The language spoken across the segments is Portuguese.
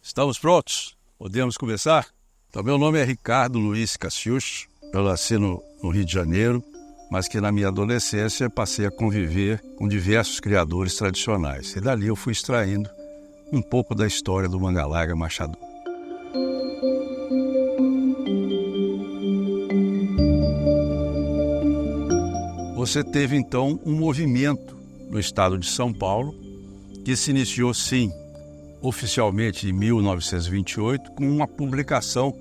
Estamos prontos? Podemos começar? Então, meu nome é Ricardo Luiz Cassius. Eu nasci no Rio de Janeiro, mas que na minha adolescência passei a conviver com diversos criadores tradicionais. E dali eu fui extraindo um pouco da história do manga larga machador. Você teve então um movimento no estado de São Paulo que se iniciou, sim, oficialmente em 1928, com uma publicação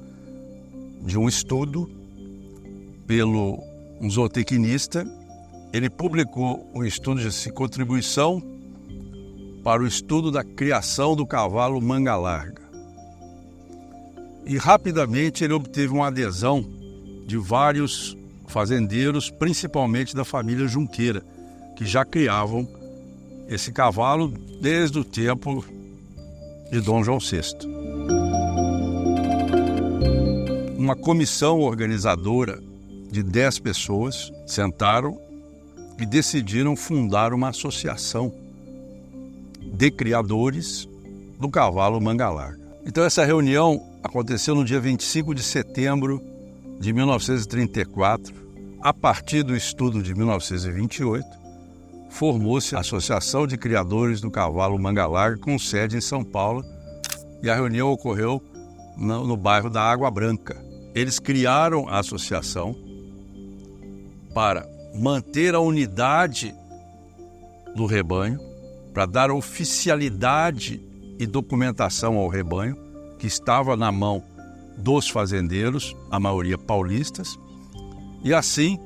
de um estudo pelo um zootecnista. Ele publicou um estudo de contribuição para o estudo da criação do cavalo manga larga. E rapidamente ele obteve uma adesão de vários fazendeiros, principalmente da família Junqueira, que já criavam esse cavalo desde o tempo de Dom João VI. Uma comissão organizadora de 10 pessoas sentaram e decidiram fundar uma associação de criadores do cavalo manga larga. Então essa reunião aconteceu no dia 25 de setembro de 1934. A partir do estudo de 1928, formou-se a Associação de Criadores do Cavalo Manga Larga, com sede em São Paulo, e a reunião ocorreu no bairro da Água Branca. Eles criaram a associação para manter a unidade do rebanho, para dar oficialidade e documentação ao rebanho, que estava na mão dos fazendeiros, a maioria paulistas, e assim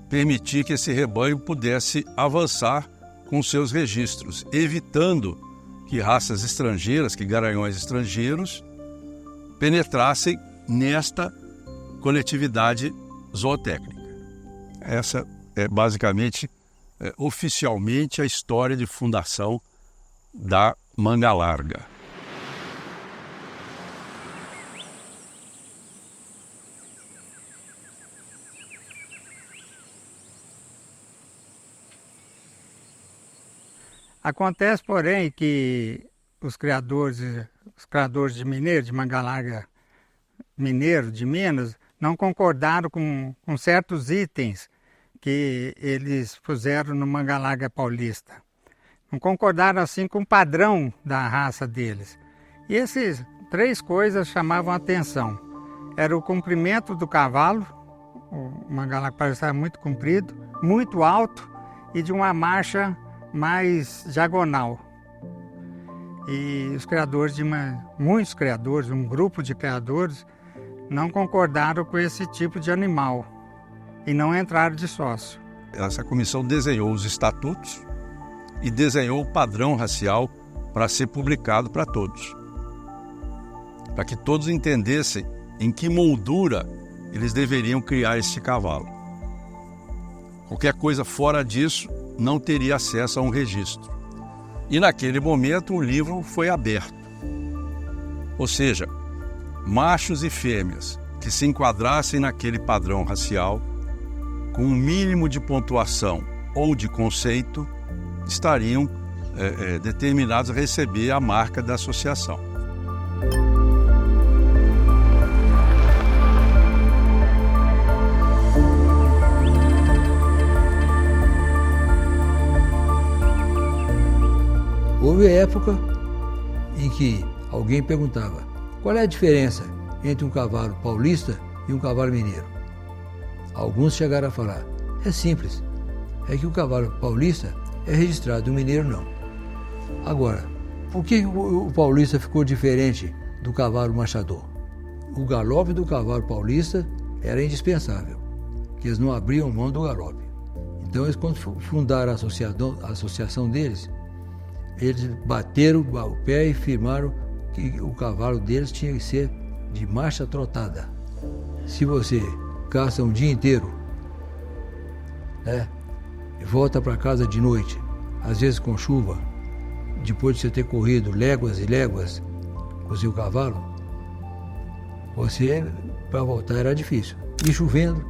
permitir que esse rebanho pudesse avançar com seus registros, evitando que raças estrangeiras, que garanhões estrangeiros, penetrassem nesta coletividade zootécnica. Essa é basicamente, oficialmente, a história de fundação da manga larga. Acontece, porém, que os criadores de mineiro, de manga larga mineiro, de Minas, não concordaram com certos itens que eles puseram no manga larga paulista. Não concordaram assim com o padrão da raça deles. E essas 3 coisas chamavam a atenção. Era o comprimento do cavalo, o manga larga paulista era muito comprido, muito alto e de uma marcha mais diagonal. E os criadores muitos criadores, um grupo de criadores, não concordaram com esse tipo de animal e não entraram de sócio. Essa comissão desenhou os estatutos e desenhou o padrão racial para ser publicado para todos, para que todos entendessem em que moldura eles deveriam criar este cavalo. Qualquer coisa fora disso não teria acesso a um registro. E naquele momento o livro foi aberto. Ou seja, machos e fêmeas que se enquadrassem naquele padrão racial, com um mínimo de pontuação ou de conceito, estariam determinados a receber a marca da associação. Houve época em que alguém perguntava qual é a diferença entre um cavalo paulista e um cavalo mineiro. Alguns chegaram a falar, é simples, é que o cavalo paulista é registrado, o mineiro não. Agora, por que o paulista ficou diferente do cavalo machador? O galope do cavalo paulista era indispensável, que eles não abriam mão do galope. Então eles, quando fundaram a associação deles, eles bateram o pé e firmaram que o cavalo deles tinha que ser de marcha trotada. Se você caça um dia inteiro, e volta para casa de noite, às vezes com chuva, depois de você ter corrido léguas e léguas com o seu cavalo, você, para voltar, era difícil. E chovendo,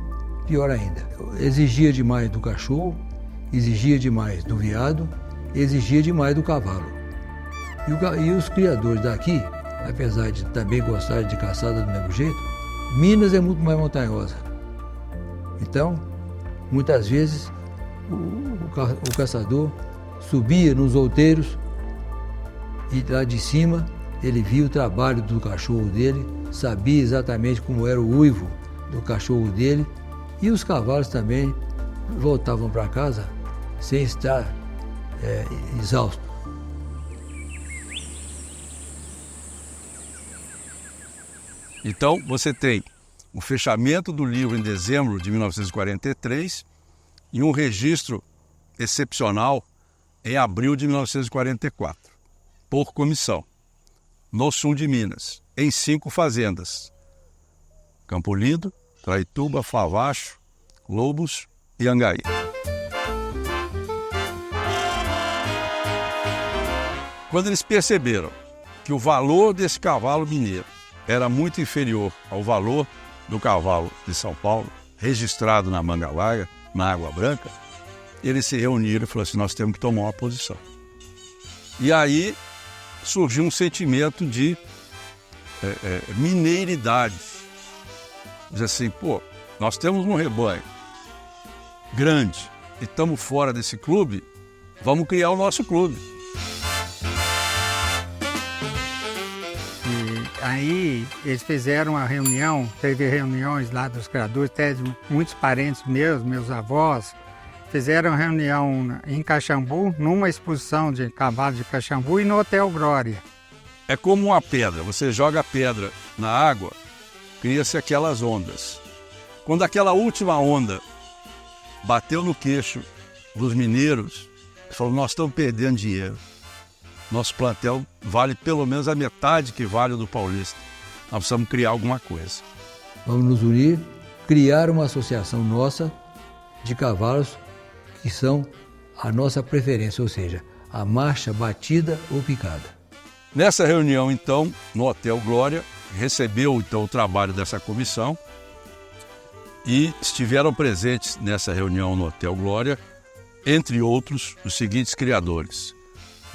pior ainda. Exigia demais do cachorro, exigia demais do veado, exigia demais do cavalo. E os criadores daqui apesar de também gostar de caçada do mesmo jeito, Minas é muito mais montanhosa. Então, muitas vezes, o caçador subia nos outeiros e lá de cima ele via o trabalho do cachorro dele, sabia exatamente como era o uivo do cachorro dele, e os cavalos também voltavam para casa sem estar exaustos. Então, você tem o fechamento do livro em dezembro de 1943 e um registro excepcional em abril de 1944, por comissão, no sul de Minas, em 5 fazendas: Campo Lindo, Traituba, Favacho, Lobos e Angaí. Quando eles perceberam que o valor desse cavalo mineiro era muito inferior ao valor do cavalo de São Paulo, registrado na Manga Larga, na Água Branca, eles se reuniram e falaram assim: nós temos que tomar uma posição. E aí surgiu um sentimento de mineiridade. Diz assim, pô, nós temos um rebanho grande e estamos fora desse clube, vamos criar o nosso clube. Aí eles fizeram uma reunião, teve reuniões lá dos criadores, até muitos parentes meus avós, fizeram reunião em Caxambu, numa exposição de cavalos de Caxambu e no Hotel Glória. É como uma pedra, você joga a pedra na água, cria-se aquelas ondas. Quando aquela última onda bateu no queixo dos mineiros, eles falaram: nós estamos perdendo dinheiro. Nosso plantel vale pelo menos a metade que vale o do paulista. Nós precisamos criar alguma coisa. Vamos nos unir, criar uma associação nossa de cavalos que são a nossa preferência, ou seja, a marcha batida ou picada. Nessa reunião, então, no Hotel Glória, recebeu então o trabalho dessa comissão e estiveram presentes nessa reunião no Hotel Glória, entre outros, os seguintes criadores: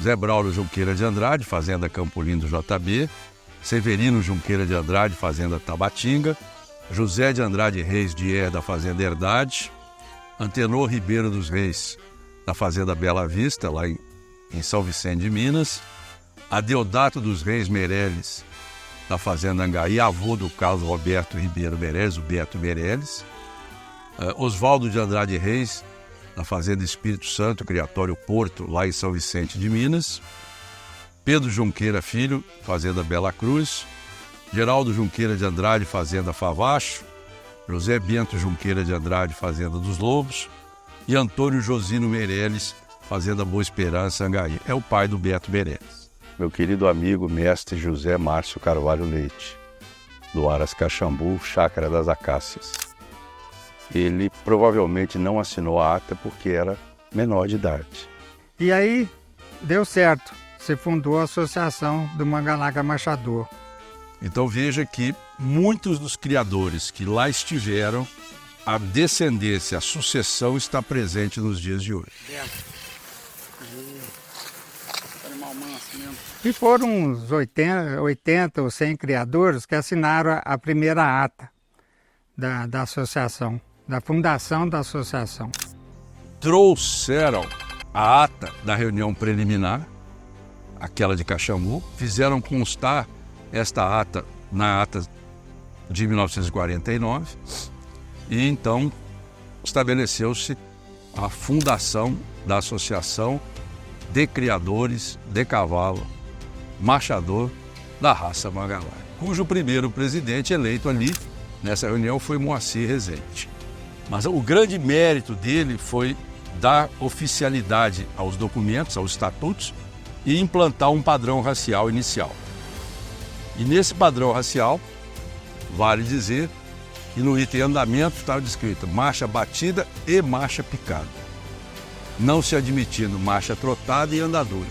Zé Braulio Junqueira de Andrade, Fazenda Campo Lindo JB, Severino Junqueira de Andrade, Fazenda Tabatinga, José de Andrade Reis Dier, da Fazenda Herdade, Antenor Ribeiro dos Reis, da Fazenda Bela Vista, lá em São Vicente de Minas, Adeodato dos Reis Meirelles, da Fazenda Angaí, avô do Carlos Roberto Ribeiro Meirelles, o Beto Meirelles, Oswaldo de Andrade Reis, da Fazenda Espírito Santo, Criatório Porto, lá em São Vicente de Minas, Pedro Junqueira Filho, Fazenda Bela Cruz, Geraldo Junqueira de Andrade, Fazenda Favacho, José Bento Junqueira de Andrade, Fazenda dos Lobos, e Antônio Josino Meirelles, Fazenda Boa Esperança, Angaí. É o pai do Beto Meirelles. Meu querido amigo, mestre José Márcio Carvalho Leite, do Aras Caxambu, Chácara das Acácias. Ele provavelmente não assinou a ata porque era menor de idade. E aí deu certo, se fundou a Associação do Manga Larga Marchador. Então veja que muitos dos criadores que lá estiveram, a descendência, a sucessão está presente nos dias de hoje. E foram uns 80 ou 100 criadores que assinaram a primeira ata da associação, da fundação da associação. Trouxeram a ata da reunião preliminar, aquela de Caxambu, fizeram constar esta ata na ata de 1949 e então estabeleceu-se a fundação da Associação de Criadores de Cavalo Marchador da Raça Manga Larga, cujo primeiro presidente eleito ali nessa reunião foi Moacir Rezende. Mas o grande mérito dele foi dar oficialidade aos documentos, aos estatutos e implantar um padrão racial inicial. E nesse padrão racial, vale dizer que no item andamento estava descrito marcha batida e marcha picada, não se admitindo marcha trotada e andadura.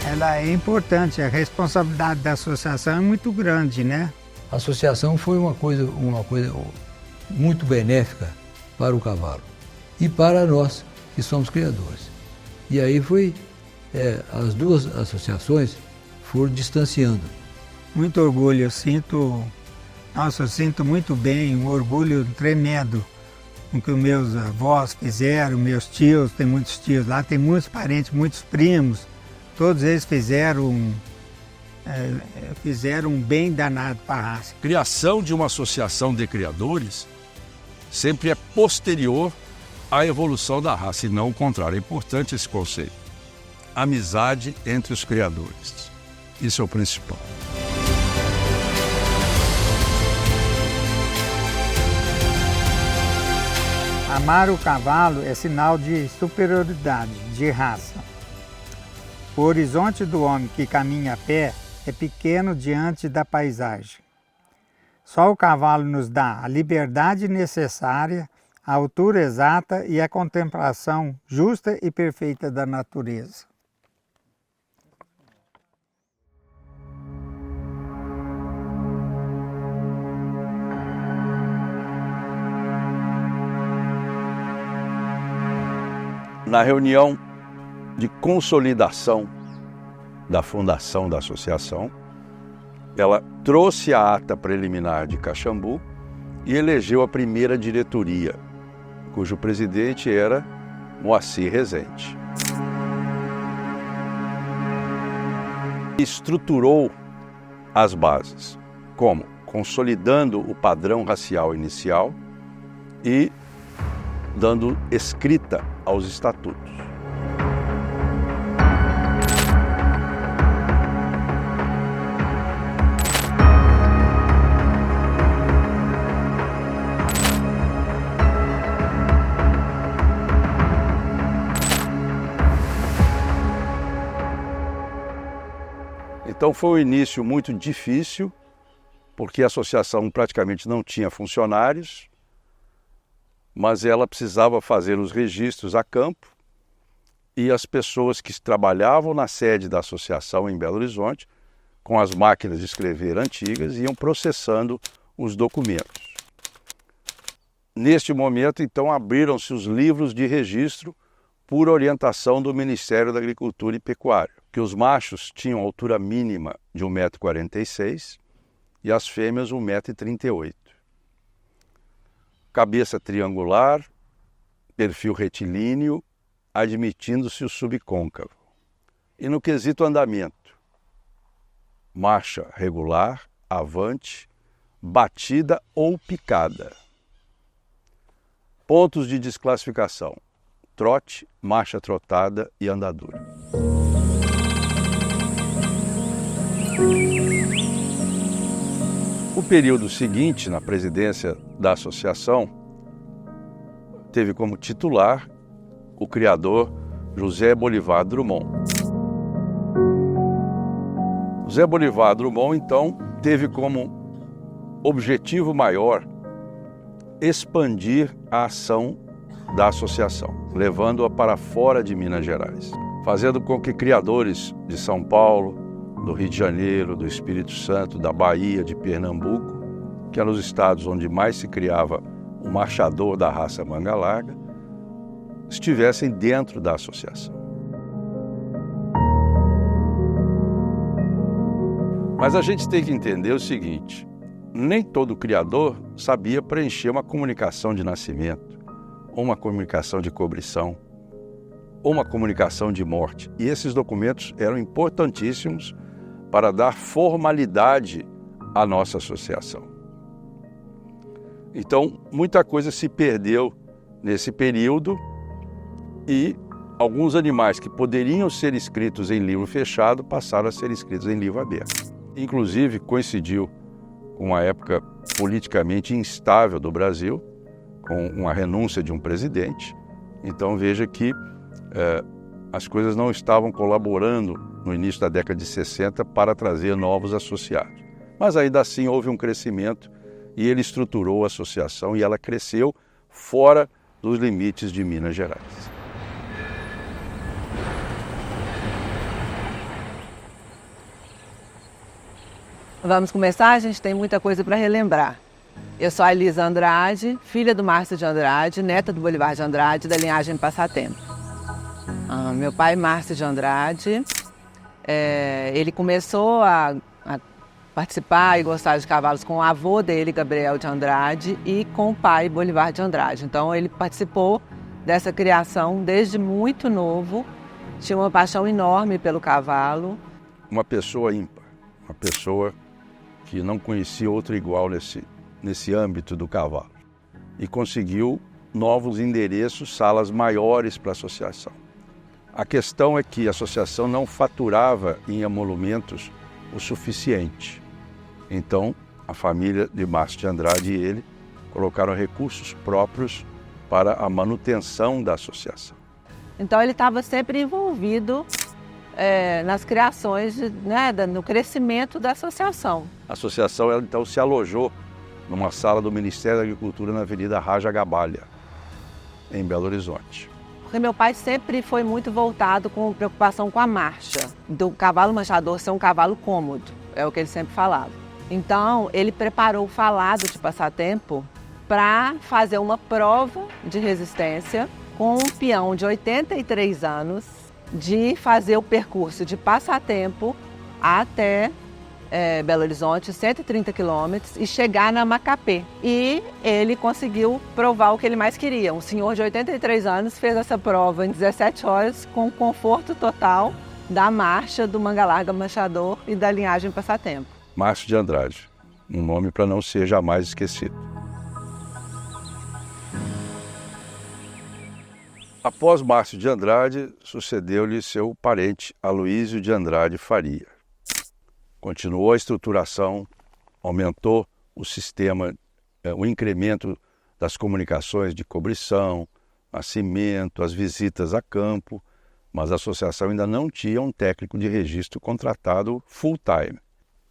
Ela é importante, a responsabilidade da associação é muito grande, né? A associação foi uma coisa muito benéfica para o cavalo e para nós, que somos criadores. E aí foi as duas associações foram distanciando. Muito orgulho, eu sinto muito bem, um orgulho tremendo com o que os meus avós fizeram, meus tios, tem muitos tios lá, tem muitos parentes, muitos primos, todos eles fizeram um bem danado para a raça. Criação de uma associação de criadores sempre é posterior à evolução da raça, e não o contrário. É importante esse conceito. Amizade entre os criadores. Isso é o principal. Amar o cavalo é sinal de superioridade, de raça. O horizonte do homem que caminha a pé é pequeno diante da paisagem. Só o cavalo nos dá a liberdade necessária, a altura exata e a contemplação justa e perfeita da natureza. Na reunião de consolidação da fundação da associação, ela trouxe a ata preliminar de Caxambu e elegeu a primeira diretoria, cujo presidente era Moacir Rezende. Estruturou as bases, como? Consolidando o padrão racial inicial e dando escrita aos estatutos. Então foi um início muito difícil, porque a associação praticamente não tinha funcionários, mas ela precisava fazer os registros a campo, e as pessoas que trabalhavam na sede da associação em Belo Horizonte, com as máquinas de escrever antigas, iam processando os documentos. Neste momento, então, abriram-se os livros de registro por orientação do Ministério da Agricultura e Pecuária, que os machos tinham altura mínima de 1,46 m e as fêmeas 1,38 m. Cabeça triangular, perfil retilíneo, admitindo-se o subcôncavo. E no quesito andamento, marcha regular, avante, batida ou picada. Pontos de desclassificação: trote, marcha trotada e andadura. O período seguinte, na presidência da associação, teve como titular o criador José Bolivar Drummond. José Bolivar Drummond, então, teve como objetivo maior expandir a ação da associação, levando-a para fora de Minas Gerais, fazendo com que criadores de São Paulo, do Rio de Janeiro, do Espírito Santo, da Bahia, de Pernambuco, que eram os estados onde mais se criava o marchador da raça manga larga, estivessem dentro da associação. Mas a gente tem que entender o seguinte: nem todo criador sabia preencher uma comunicação de nascimento, ou uma comunicação de cobrição, ou uma comunicação de morte. E esses documentos eram importantíssimos para dar formalidade à nossa associação. Então, muita coisa se perdeu nesse período e alguns animais que poderiam ser escritos em livro fechado passaram a ser escritos em livro aberto. Inclusive, coincidiu com uma época politicamente instável do Brasil, com uma renúncia de um presidente. Então, veja que as coisas não estavam colaborando no início da década de 60 para trazer novos associados. Mas ainda assim houve um crescimento e ele estruturou a associação e ela cresceu fora dos limites de Minas Gerais. Vamos começar? A gente tem muita coisa para relembrar. Eu sou a Elisa Andrade, filha do Márcio de Andrade, neta do Bolivar de Andrade, da linhagem Passatempo. Meu pai, Márcio de Andrade, ele começou a participar e gostar de cavalos com o avô dele, Gabriel de Andrade, e com o pai, Bolivar de Andrade. Então ele participou dessa criação desde muito novo, tinha uma paixão enorme pelo cavalo. Uma pessoa ímpar, uma pessoa que não conhecia outro igual nesse âmbito do cavalo. E conseguiu novos endereços, salas maiores para a associação. A questão é que a associação não faturava em emolumentos o suficiente. Então, a família de Márcio de Andrade e ele colocaram recursos próprios para a manutenção da associação. Então ele estava sempre envolvido nas criações, no crescimento da associação. A associação ela, então se alojou numa sala do Ministério da Agricultura na Avenida Raja Gabalha, em Belo Horizonte. Porque meu pai sempre foi muito voltado com preocupação com a marcha, do cavalo manchador ser um cavalo cômodo, é o que ele sempre falava. Então, ele preparou o falado de passatempo para fazer uma prova de resistência com um peão de 83 anos, de fazer o percurso de passatempo até Belo Horizonte, 130 quilômetros, e chegar na Macapê. E ele conseguiu provar o que ele mais queria. Um senhor de 83 anos fez essa prova em 17 horas com conforto total da marcha do Manga Larga Manchador e da linhagem Passatempo. Márcio de Andrade, um nome para não ser jamais esquecido. Após Márcio de Andrade, sucedeu-lhe seu parente Aloísio de Andrade Faria. Continuou a estruturação, aumentou o sistema, o incremento das comunicações de cobrição, nascimento, as visitas a campo, mas a associação ainda não tinha um técnico de registro contratado full-time.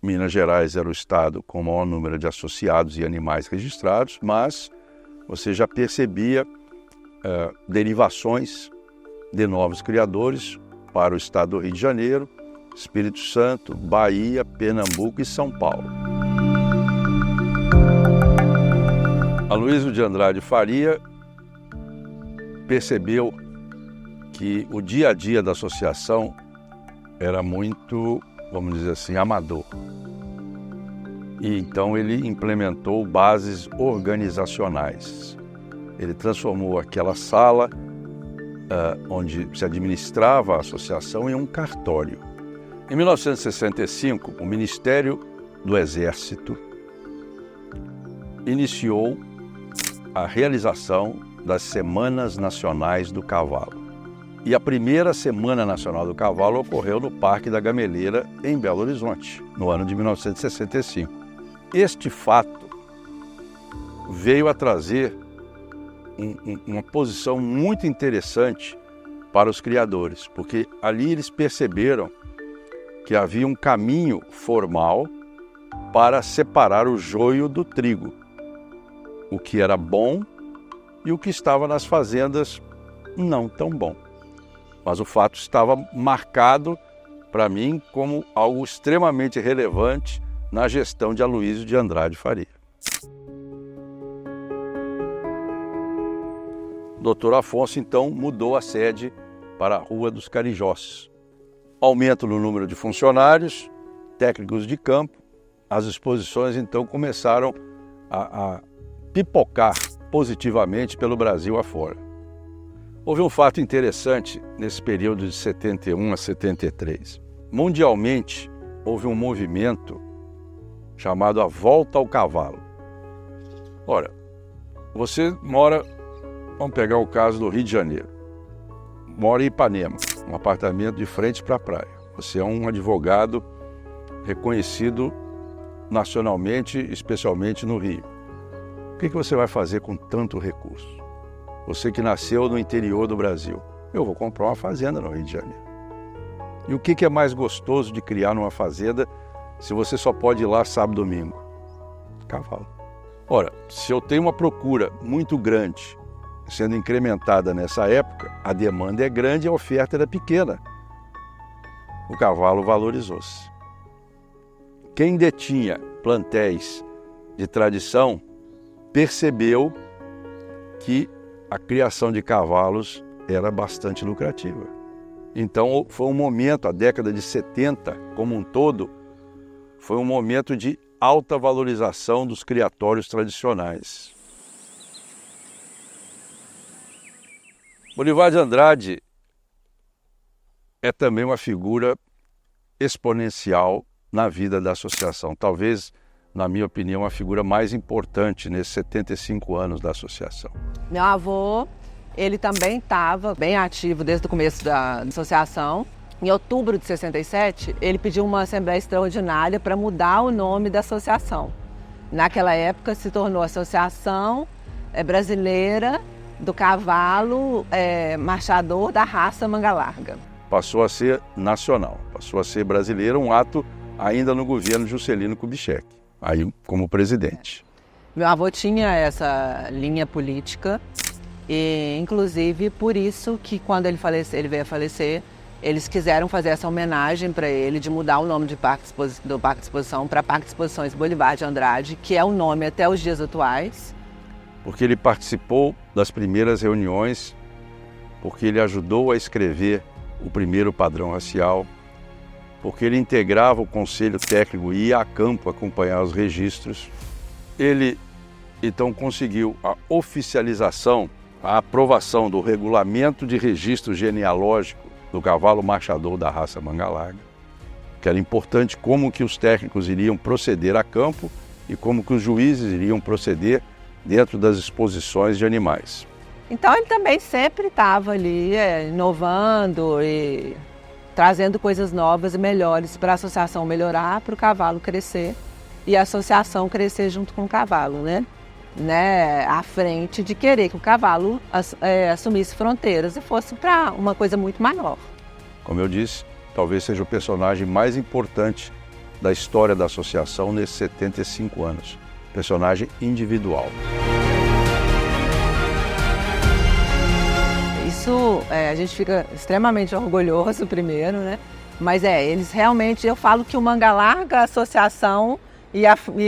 Minas Gerais era o estado com o maior número de associados e animais registrados, mas você já percebia derivações de novos criadores para o estado do Rio de Janeiro, Espírito Santo, Bahia, Pernambuco e São Paulo. Aloísio de Andrade Faria percebeu que o dia a dia da associação era muito, vamos dizer assim, amador. E então ele implementou bases organizacionais. Ele transformou aquela sala onde se administrava a associação em um cartório. Em 1965, o Ministério do Exército iniciou a realização das Semanas Nacionais do Cavalo. E a primeira Semana Nacional do Cavalo ocorreu no Parque da Gameleira, em Belo Horizonte, no ano de 1965. Este fato veio a trazer uma posição muito interessante para os criadores, porque ali eles perceberam que havia um caminho formal para separar o joio do trigo, o que era bom e o que estava nas fazendas não tão bom. Mas o fato estava marcado para mim como algo extremamente relevante na gestão de Aloísio de Andrade Faria. O Dr. Afonso, então, mudou a sede para a Rua dos Carijós. Aumento no número de funcionários, técnicos de campo, as exposições, então, começaram a pipocar positivamente pelo Brasil afora. Houve um fato interessante nesse período de 71 a 73. Mundialmente, houve um movimento chamado a Volta ao Cavalo. Ora, você mora, vamos pegar o caso do Rio de Janeiro, mora em Ipanema, um apartamento de frente para a praia. Você é um advogado reconhecido nacionalmente, especialmente no Rio. O que você vai fazer com tanto recurso? Você que nasceu no interior do Brasil. Eu vou comprar uma fazenda no Rio de Janeiro. E o que é mais gostoso de criar numa fazenda se você só pode ir lá sábado e domingo? Cavalo. Ora, se eu tenho uma procura muito grande, sendo incrementada nessa época, a demanda é grande e a oferta era pequena. O cavalo valorizou-se. Quem detinha plantéis de tradição percebeu que a criação de cavalos era bastante lucrativa. Então foi um momento, a década de 70 como um todo, foi um momento de alta valorização dos criatórios tradicionais. Bolivar de Andrade é também uma figura exponencial na vida da associação. Talvez, na minha opinião, a figura mais importante nesses 75 anos da associação. Meu avô, ele também estava bem ativo desde o começo da associação. Em outubro de 67, ele pediu uma assembleia extraordinária para mudar o nome da associação. Naquela época se tornou Associação Brasileira do Cavalo Marchador da Raça Manga Larga. Passou a ser nacional, passou a ser brasileira, um ato ainda no governo Juscelino Kubitschek, aí como presidente. Meu avô tinha essa linha política e, inclusive, por isso que quando ele veio a falecer, eles quiseram fazer essa homenagem para ele de mudar o nome do Parque de Exposição para Parque de Exposições Bolivar de Andrade, que é o nome até os dias atuais. Porque ele participou das primeiras reuniões, porque ele ajudou a escrever o primeiro padrão racial, porque ele integrava o conselho técnico e ia a campo acompanhar os registros. Ele, então, conseguiu a oficialização, a aprovação do regulamento de registro genealógico do cavalo marchador da raça Manga Larga, que era importante como que os técnicos iriam proceder a campo e como que os juízes iriam proceder dentro das exposições de animais. Então ele também sempre estava ali inovando e trazendo coisas novas e melhores para a associação melhorar, para o cavalo crescer e a associação crescer junto com o cavalo, né? À frente de querer que o cavalo assumisse fronteiras e fosse para uma coisa muito maior. Como eu disse, talvez seja o personagem mais importante da história da associação nesses 75 anos. Personagem individual. Isso a gente fica extremamente orgulhoso primeiro, né? Mas eles realmente, eu falo que o Manga Larga, a associação e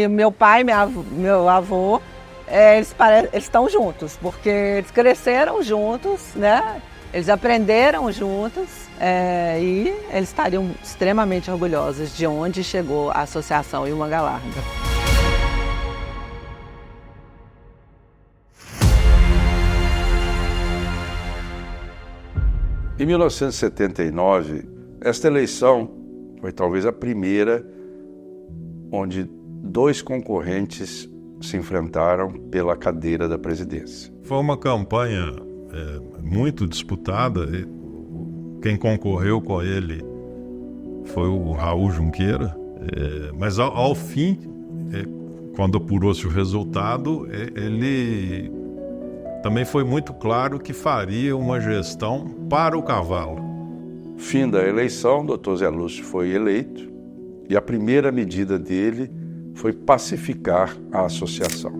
meu pai, meu avô, eles estão juntos, porque eles cresceram juntos, né? Eles aprenderam juntos e eles estariam extremamente orgulhosos de onde chegou a associação e o Manga Larga. Em 1979, esta eleição foi talvez a primeira onde dois concorrentes se enfrentaram pela cadeira da presidência. Foi uma campanha muito disputada. Quem concorreu com ele foi o Raul Junqueira, mas ao fim, quando apurou-se o resultado, ele também foi muito claro que faria uma gestão para o cavalo. Fim da eleição, o Dr. Zé Lúcio foi eleito e a primeira medida dele foi pacificar a associação.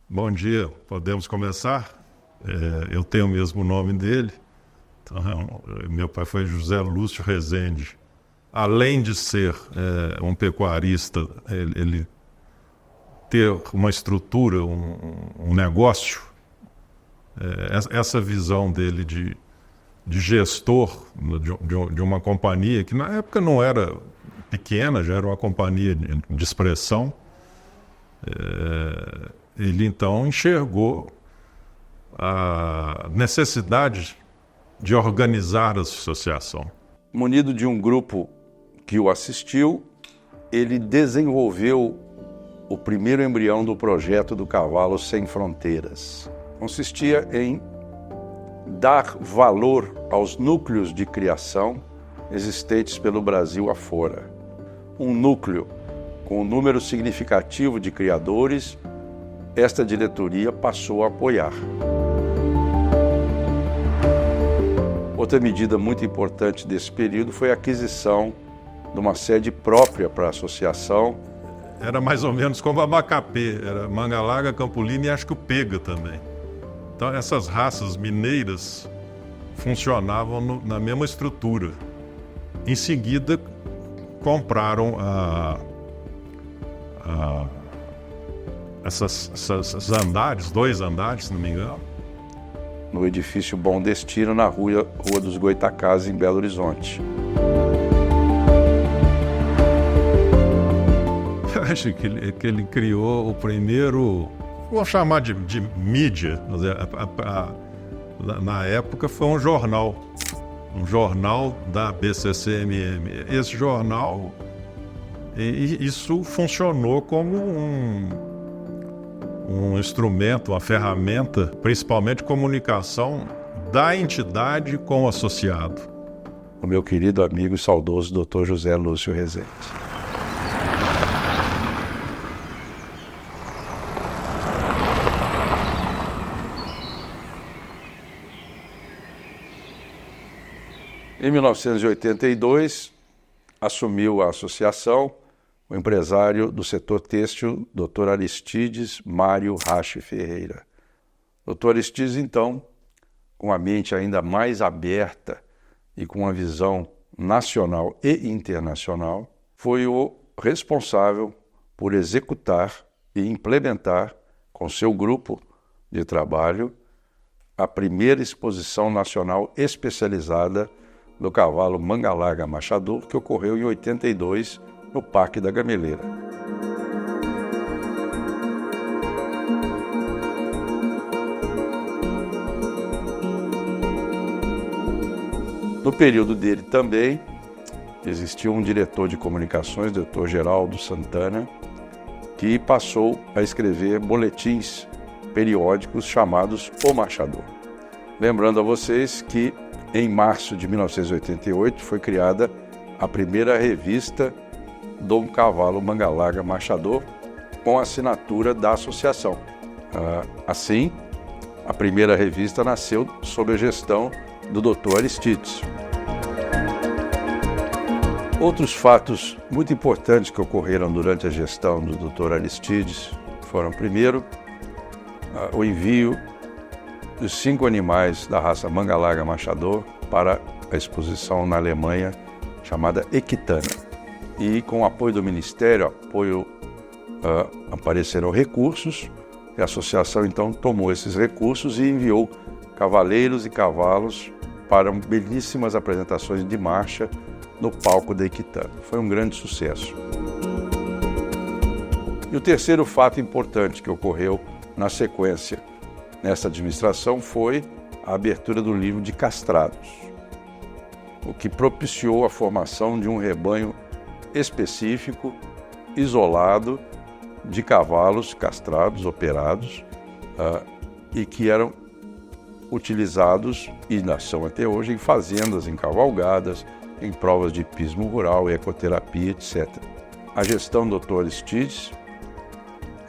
Bom dia, podemos começar? Eu tenho o mesmo nome dele. Então, meu pai foi José Lúcio Rezende. Além de ser um pecuarista, ele ter uma estrutura, um negócio, essa visão dele de gestor de uma companhia, que na época não era pequena, já era uma companhia de expressão, ele então enxergou a necessidade de organizar a associação. Munido de um grupo que o assistiu, ele desenvolveu o primeiro embrião do projeto do Cavalo Sem Fronteiras. Consistia em dar valor aos núcleos de criação existentes pelo Brasil afora. Um núcleo com um número significativo de criadores, esta diretoria passou a apoiar. Outra medida muito importante desse período foi a aquisição de uma sede própria para a associação. Era mais ou menos como a Macapê, era Manga Larga, Campolina e acho que o Pega também. Então essas raças mineiras funcionavam na mesma estrutura. Em seguida, compraram esses andares, 2 andares, se não me engano. No edifício Bom Destino, na Rua dos Goitacazes, em Belo Horizonte. Eu acho que ele criou o primeiro, vou chamar de mídia, na época foi um jornal da BCCMM. Esse jornal, isso funcionou como um instrumento, uma ferramenta, principalmente de comunicação da entidade com o associado. O meu querido amigo e saudoso Dr. José Lúcio Rezende. Em 1982, assumiu a associação o empresário do setor têxtil, Dr. Aristides Mário Rache Ferreira. Dr. Aristides, então, com a mente ainda mais aberta e com uma visão nacional e internacional, foi o responsável por executar e implementar, com seu grupo de trabalho, a primeira exposição nacional especializada do cavalo manga larga machador, que ocorreu em 82, no Parque da Gameleira. No período dele também, existiu um diretor de comunicações, Dr. Geraldo Santana, que passou a escrever boletins periódicos chamados O Machador. Lembrando a vocês que, em março de 1988, foi criada a primeira revista do cavalo manga larga machador, com a assinatura da associação. Assim, a primeira revista nasceu sob a gestão do Dr. Aristides. Outros fatos muito importantes que ocorreram durante a gestão do Dr. Aristides foram, primeiro, o envio dos 5 animais da raça manga larga machador para a exposição na Alemanha chamada Equitana. E com o apoio do Ministério, apareceram recursos, e a associação então tomou esses recursos e enviou cavaleiros e cavalos para belíssimas apresentações de marcha no palco da Equitana. Foi um grande sucesso. E o terceiro fato importante que ocorreu na sequência nessa administração foi a abertura do livro de castrados, o que propiciou a formação de um rebanho específico, isolado, de cavalos castrados, operados, e que eram utilizados, e ainda são até hoje, em fazendas, em cavalgadas, em provas de hipismo rural, ecoterapia, etc. A gestão do Dr. Aristides,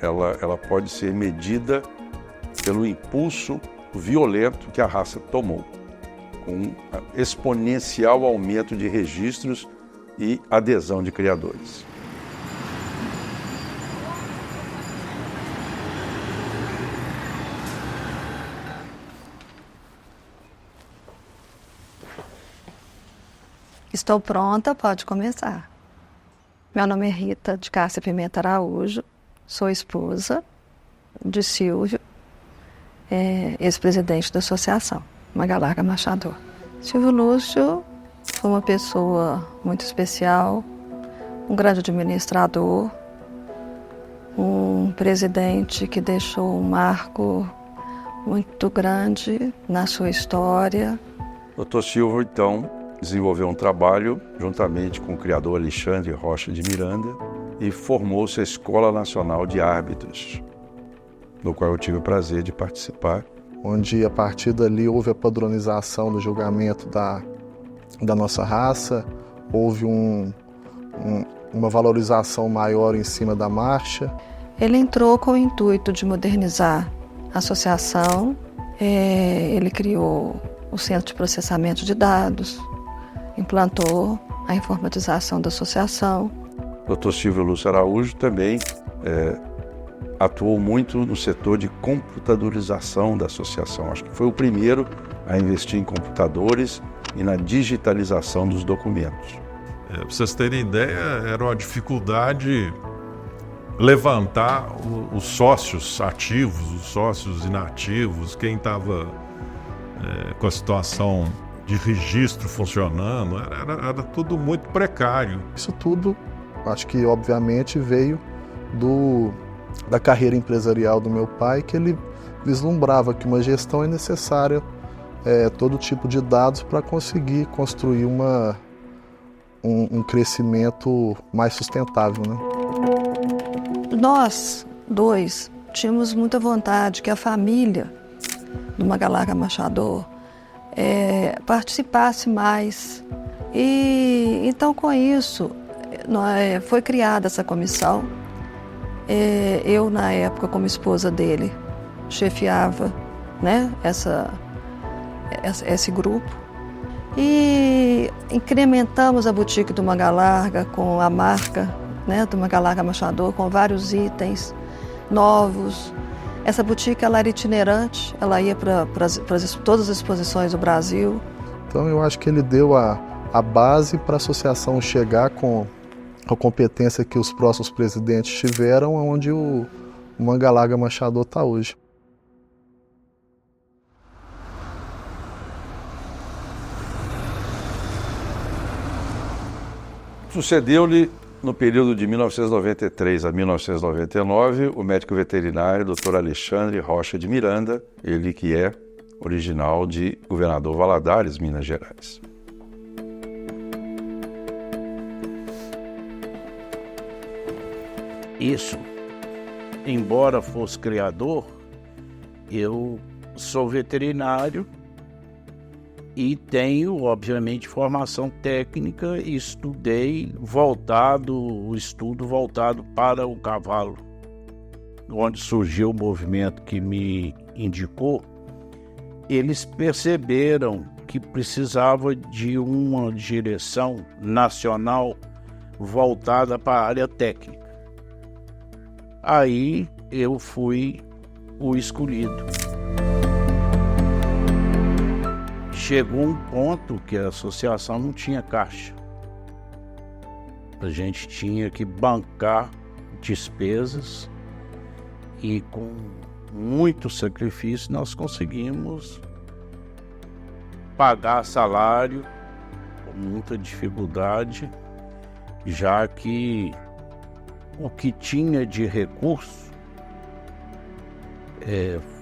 ela pode ser medida pelo impulso violento que a raça tomou, com um exponencial aumento de registros e adesão de criadores. Estou pronta, pode começar. Meu nome é Rita de Cássia Pimenta Araújo, sou esposa de Silvio, ex-presidente da associação Manga Larga Machador. Silvio Lúcio foi uma pessoa muito especial, um grande administrador, um presidente que deixou um marco muito grande na sua história. Dr. Silvio, então, desenvolveu um trabalho juntamente com o criador Alexandre Rocha de Miranda e formou-se a Escola Nacional de Árbitros, no qual eu tive o prazer de participar. Onde, a partir dali, houve a padronização do julgamento da nossa raça, houve uma valorização maior em cima da marcha. Ele entrou com o intuito de modernizar a associação, ele criou o Centro de Processamento de Dados, implantou a informatização da associação. Dr. Silvio Lúcio Araújo também atuou muito no setor de computadorização da associação. Acho que foi o primeiro a investir em computadores e na digitalização dos documentos. Para vocês terem ideia, era uma dificuldade levantar os sócios ativos, os sócios inativos, quem estava com a situação de registro funcionando, era tudo muito precário. Isso tudo, acho que obviamente veio da carreira empresarial do meu pai, que ele vislumbrava que uma gestão é necessária, todo tipo de dados para conseguir construir um crescimento mais sustentável, né? Nós dois tínhamos muita vontade que a família do Magalarga Machador participasse mais. E então, com isso, foi criada essa comissão. Eu, na época, como esposa dele, chefiava, né, esse grupo. E incrementamos a boutique do Magalarga com a marca, né, do Magalarga Machador, com vários itens novos. Essa boutique ela era itinerante, ela ia para todas as exposições do Brasil. Então eu acho que ele deu a base para a associação chegar com a competência que os próximos presidentes tiveram, onde o Magalarga Machador está hoje. Sucedeu-lhe, no período de 1993 a 1999, o médico veterinário Dr. Alexandre Rocha de Miranda, ele que é original de Governador Valadares, Minas Gerais. Isso. Embora fosse criador, eu sou veterinário e tenho, obviamente, formação técnica e estudei o estudo voltado para o cavalo. Onde surgiu o movimento que me indicou, eles perceberam que precisava de uma direção nacional voltada para a área técnica. Aí eu fui o escolhido. Chegou um ponto que a associação não tinha caixa. A gente tinha que bancar despesas e com muito sacrifício nós conseguimos pagar salário com muita dificuldade, já que o que tinha de recurso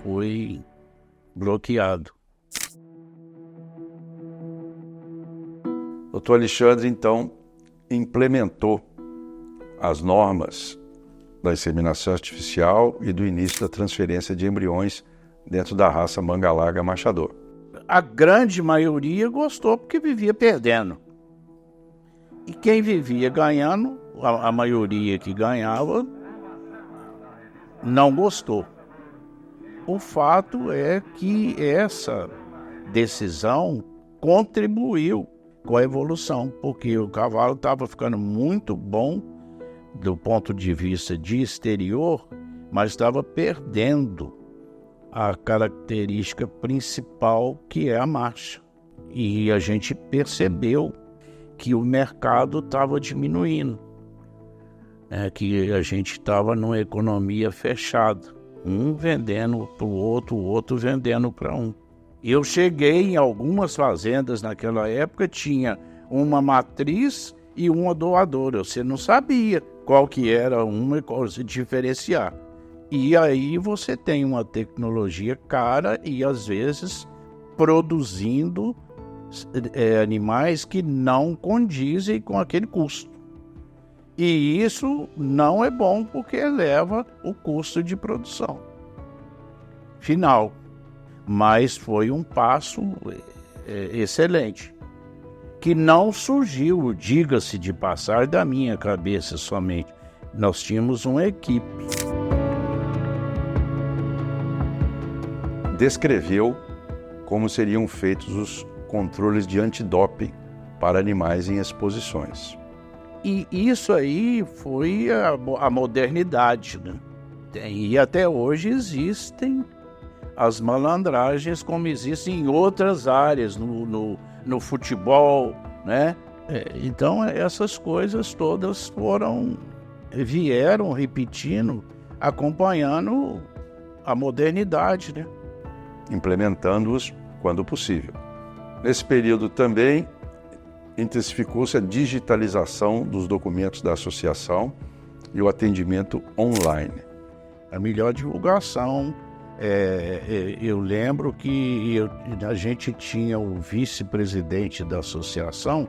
foi bloqueado. Dr. Alexandre, então, implementou as normas da inseminação artificial e do início da transferência de embriões dentro da raça Magalarga Machador. A grande maioria gostou porque vivia perdendo. E quem vivia ganhando, a maioria que ganhava, não gostou. O fato é que essa decisão contribuiu com a evolução, porque o cavalo estava ficando muito bom do ponto de vista de exterior, mas estava perdendo a característica principal, que é a marcha. E a gente percebeu que o mercado estava diminuindo, que a gente estava numa economia fechada, um vendendo para o outro vendendo para um. Eu cheguei em algumas fazendas naquela época, tinha uma matriz e uma doadora. Você não sabia qual que era uma e qual se diferenciar. E aí você tem uma tecnologia cara e às vezes produzindo animais que não condizem com aquele custo. E isso não é bom porque eleva o custo de produção final. Mas foi um passo excelente, que não surgiu, diga-se de passar, da minha cabeça somente. Nós tínhamos uma equipe. Descreveu como seriam feitos os controles de antidoping para animais em exposições. E isso aí foi a modernidade, né? E até hoje existem as malandragens como existem em outras áreas, no futebol, né? Então essas coisas todas foram vieram repetindo, acompanhando a modernidade, né? Implementando-os quando possível. Nesse período também intensificou-se a digitalização dos documentos da associação e o atendimento online. A melhor divulgação, eu lembro que a gente tinha o vice-presidente da associação,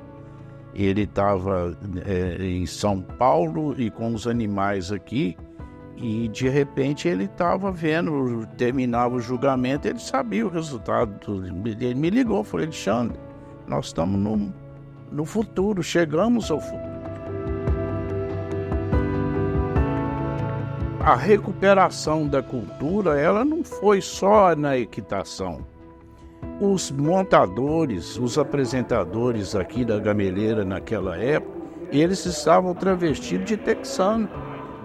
ele estava em São Paulo e com os animais aqui, e de repente ele estava vendo, terminava o julgamento, ele sabia o resultado. Ele me ligou, falou: Alexandre, nós estamos no futuro, chegamos ao futuro. A recuperação da cultura, ela não foi só na equitação. Os montadores, os apresentadores aqui da Gameleira naquela época, eles estavam travestidos de texano.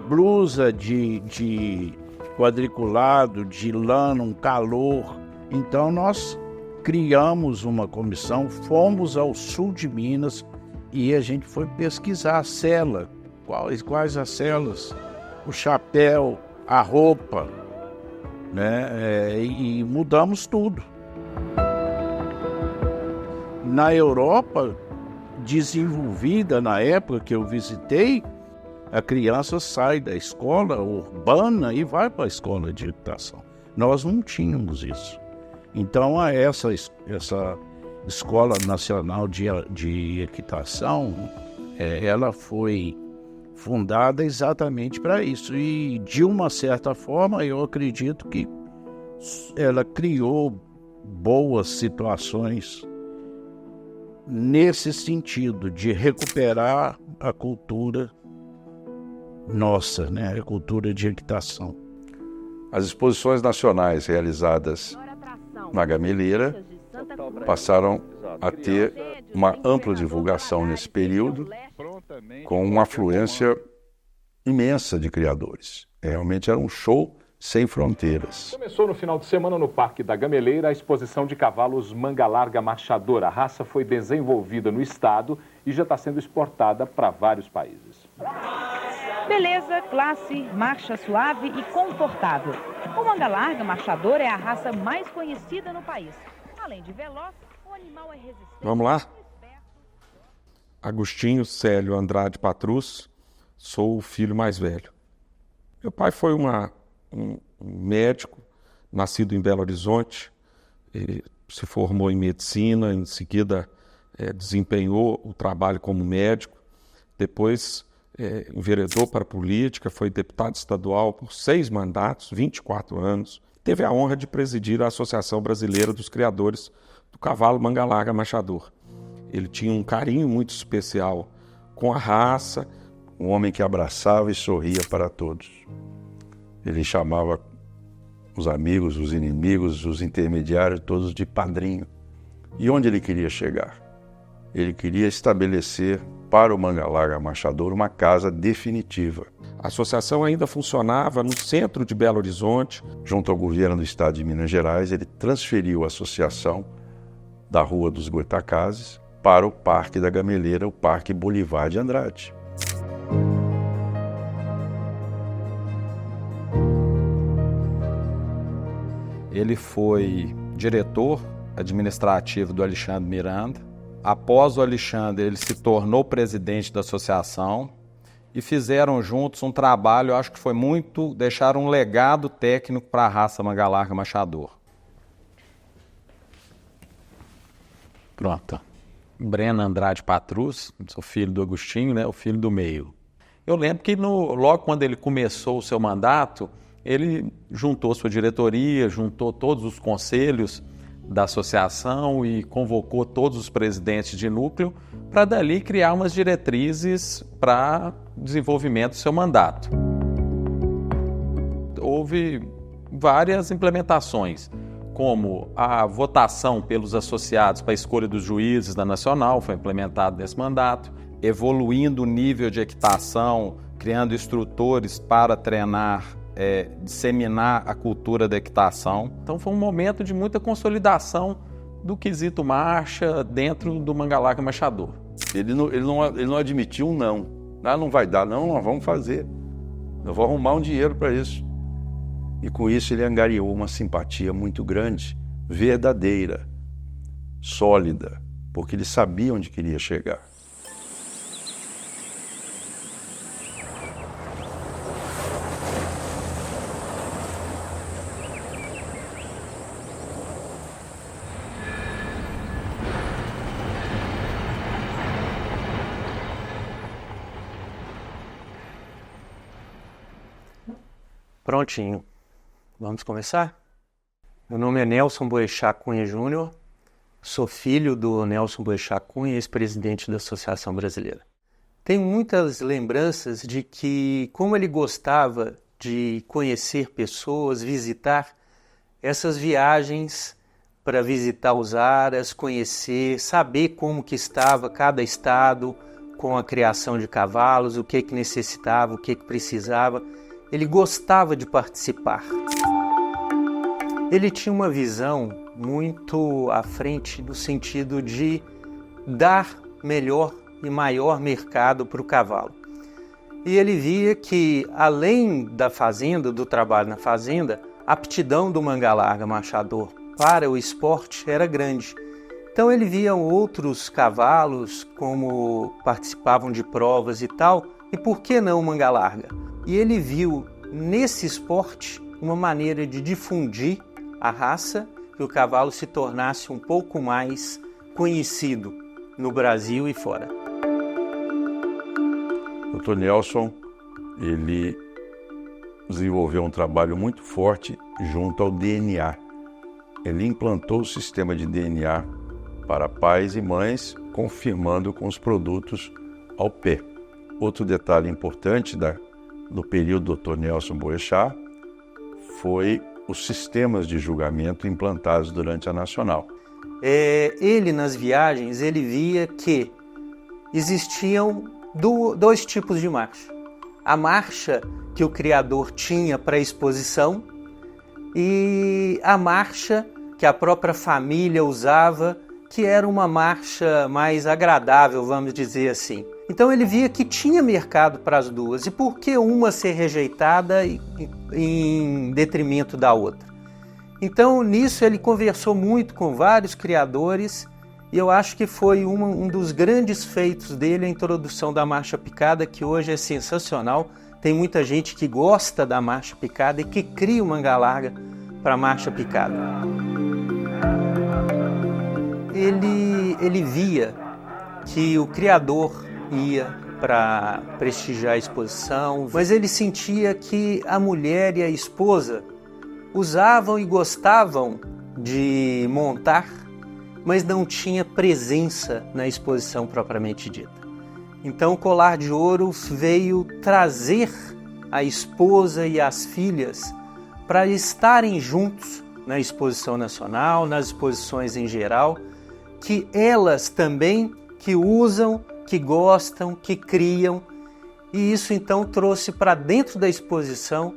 Blusa de quadriculado, de lã, um calor. Então nós criamos uma comissão, fomos ao sul de Minas e a gente foi pesquisar a cela. Quais as celas? O chapéu, a roupa, né? E mudamos tudo. Na Europa, desenvolvida na época que eu visitei, a criança sai da escola urbana e vai para a escola de equitação. Nós não tínhamos isso. Então, essa Escola Nacional de Equitação, ela foi fundada exatamente para isso. E, de uma certa forma, eu acredito que ela criou boas situações nesse sentido de recuperar a cultura nossa, né? A cultura de equitação. As exposições nacionais realizadas na Gameleira passaram a ter uma ampla divulgação nesse período, com uma afluência imensa de criadores. Realmente era um show sem fronteiras. Começou no final de semana no Parque da Gameleira a exposição de cavalos manga larga marchador. A raça foi desenvolvida no estado e já está sendo exportada para vários países. Beleza, classe, marcha suave e confortável. O manga larga marchador é a raça mais conhecida no país. Além de veloz, o animal é resistente. Vamos lá? Agostinho Célio Andrade Patrus, sou o filho mais velho. Meu pai foi um médico, nascido em Belo Horizonte, se formou em medicina, em seguida desempenhou o trabalho como médico, depois enveredou para a política, foi deputado estadual por 6 mandatos, 24 anos. Teve a honra de presidir a Associação Brasileira dos Criadores do Cavalo Manga Larga Marchador. Ele tinha um carinho muito especial com a raça. Um homem que abraçava e sorria para todos. Ele chamava os amigos, os inimigos, os intermediários, todos de padrinho. E onde ele queria chegar? Ele queria estabelecer para o Manga Larga Marchador uma casa definitiva. A associação ainda funcionava no centro de Belo Horizonte. Junto ao governo do estado de Minas Gerais, ele transferiu a associação da Rua dos Goitacazes para o Parque da Gameleira, o Parque Bolivar de Andrade. Ele foi diretor administrativo do Alexandre Miranda. Após o Alexandre, ele se tornou presidente da associação e fizeram juntos um trabalho, acho que foi muito, deixaram um legado técnico para a raça Manga Larga Marchador. Pronto. Breno Andrade Patrus, sou filho do Agostinho, né, o filho do meio. Eu lembro que logo quando ele começou o seu mandato, ele juntou sua diretoria, juntou todos os conselhos da associação e convocou todos os presidentes de núcleo para dali criar umas diretrizes para desenvolvimento do seu mandato. Houve várias implementações, como a votação pelos associados para a escolha dos juízes da Nacional, foi implementado nesse mandato, evoluindo o nível de equitação, criando instrutores para treinar, disseminar a cultura da equitação. Então foi um momento de muita consolidação do quesito marcha dentro do Manga Larga Marchador. Ele não admitiu um não. Ah, não vai dar, não, nós vamos fazer. Eu vou arrumar um dinheiro para isso. E com isso ele angariou uma simpatia muito grande, verdadeira, sólida, porque ele sabia onde queria chegar. Prontinho. Vamos começar? Meu nome é Nelson Boechat Cunha Júnior. Sou filho do Nelson Boechat Cunha, ex-presidente da Associação Brasileira. Tenho muitas lembranças de que, como ele gostava de conhecer pessoas, visitar, essas viagens para visitar os aras, conhecer, saber como que estava cada estado com a criação de cavalos, o que necessitava, o que precisava. Ele gostava de participar. Ele tinha uma visão muito à frente no sentido de dar melhor e maior mercado para o cavalo. E ele via que, além da fazenda, do trabalho na fazenda, a aptidão do manga larga machador para o esporte era grande. Então ele via outros cavalos como participavam de provas e tal, e por que não manga larga? E ele viu nesse esporte uma maneira de difundir a raça, que o cavalo se tornasse um pouco mais conhecido no Brasil e fora. O Dr. Nelson, ele desenvolveu um trabalho muito forte junto ao DNA. Ele implantou o sistema de DNA para pais e mães, confirmando com os produtos ao pé. Outro detalhe importante do período do Dr. Nelson Boechat foi os sistemas de julgamento implantados durante a Nacional. Ele, nas viagens, ele via que existiam dois tipos de marcha. A marcha que o criador tinha para a exposição e a marcha que a própria família usava, que era uma marcha mais agradável, vamos dizer assim. Então ele via que tinha mercado para as duas. E por que uma ser rejeitada em detrimento da outra? Então nisso ele conversou muito com vários criadores e eu acho que foi um dos grandes feitos dele a introdução da marcha picada, que hoje é sensacional. Tem muita gente que gosta da marcha picada e que cria o manga larga para a marcha picada. Ele via que o criador ia para prestigiar a exposição, mas ele sentia que a mulher e a esposa usavam e gostavam de montar, mas não tinha presença na exposição propriamente dita. Então o Colar de Ouro veio trazer a esposa e as filhas para estarem juntos na exposição nacional, nas exposições em geral, que elas também que usam, que gostam, que criam, e isso então trouxe para dentro da exposição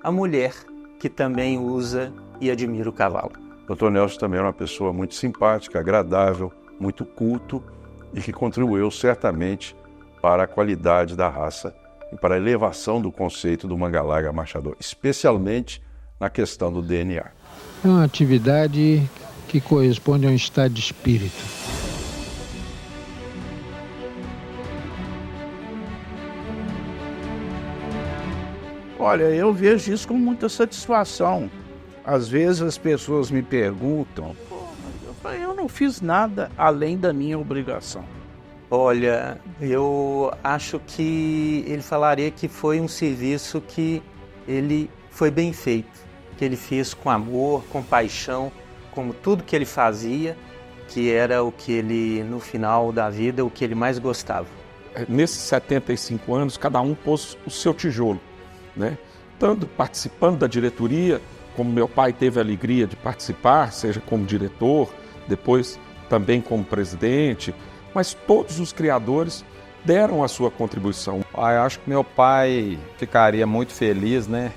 a mulher que também usa e admira o cavalo. O Dr. Nelson também era uma pessoa muito simpática, agradável, muito culto e que contribuiu certamente para a qualidade da raça e para a elevação do conceito do manga larga machador, especialmente na questão do DNA. É uma atividade que corresponde a um estado de espírito. Olha, eu vejo isso com muita satisfação. Às vezes as pessoas me perguntam, eu não fiz nada além da minha obrigação. Olha, eu acho que ele falaria que foi um serviço que ele foi bem feito, que ele fez com amor, com paixão, como tudo que ele fazia, que era o que ele, no final da vida, o que ele mais gostava. Nesses 75 anos, cada um pôs o seu tijolo, né? Tanto participando da diretoria, como meu pai teve a alegria de participar, seja como diretor, depois também como presidente, mas todos os criadores deram a sua contribuição. Eu acho que meu pai ficaria muito feliz, né,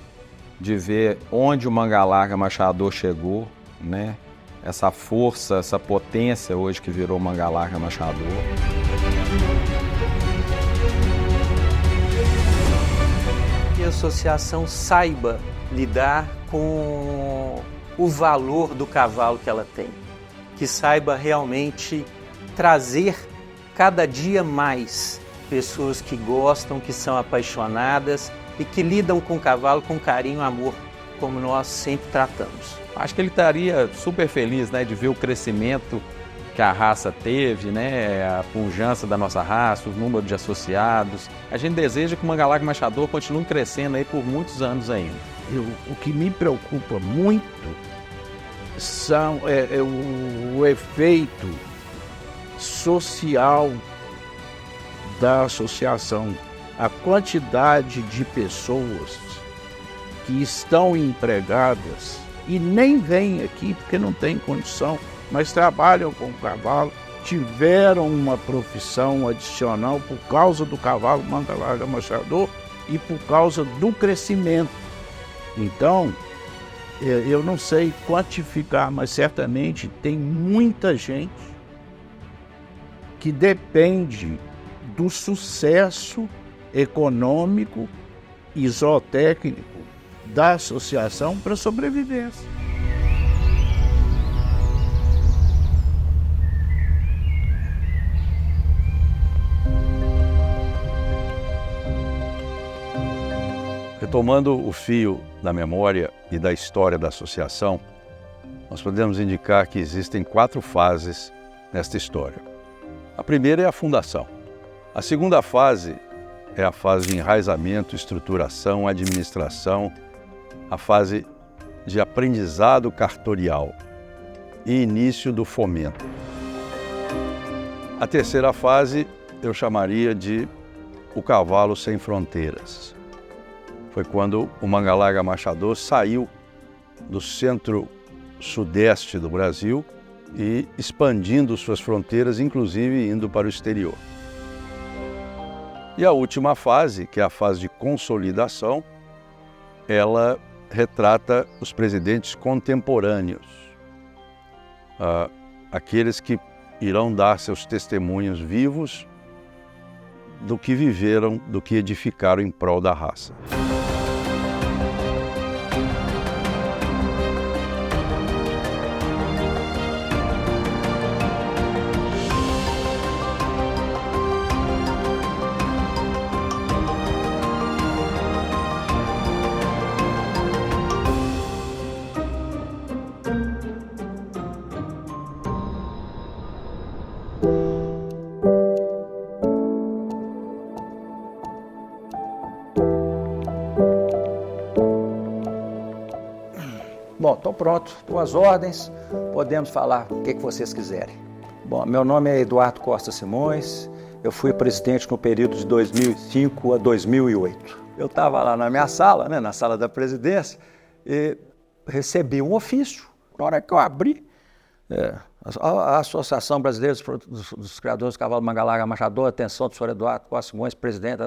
de ver onde o manga larga machador chegou, né? Essa força, essa potência hoje que virou manga larga machador. associação saiba lidar com o valor do cavalo que ela tem, que saiba realmente trazer cada dia mais pessoas que gostam, que são apaixonadas e que lidam com o cavalo com carinho e amor, como nós sempre tratamos. Acho que ele estaria super feliz, né, de ver o crescimento que a raça teve, né, a pujança da nossa raça, o número de associados. A gente deseja que o Mangalarga Machador continue crescendo aí por muitos anos ainda. O que me preocupa muito é o efeito social da associação, a quantidade de pessoas que estão empregadas e nem vêm aqui porque não tem condição, mas trabalham com o cavalo, tiveram uma profissão adicional por causa do cavalo Mangalarga Machador e por causa do crescimento. Então, eu não sei quantificar, mas certamente tem muita gente que depende do sucesso econômico e zootécnico da associação para sobrevivência. Retomando o fio da memória e da história da associação, nós podemos indicar que existem 4 fases nesta história. A primeira é a fundação. A segunda fase é a fase de enraizamento, estruturação, administração, a fase de aprendizado cartorial e início do fomento. A terceira fase eu chamaria de o cavalo sem fronteiras. Foi quando o Mangalarga Machador saiu do centro-sudeste do Brasil e expandindo suas fronteiras, inclusive indo para o exterior. E a última fase, que é a fase de consolidação, ela retrata os presidentes contemporâneos, aqueles que irão dar seus testemunhos vivos do que viveram, do que edificaram em prol da raça. Bom, estou pronto, estou às ordens, podemos falar o que vocês quiserem. Bom, meu nome é Eduardo Costa Simões, eu fui presidente no período de 2005 a 2008. Eu estava lá na minha sala, na sala da presidência, e recebi um ofício. Na hora que eu abri, a Associação Brasileira dos Criadores do Cavalo Mangalarga Machador, atenção do senhor Eduardo Costa Simões, presidente,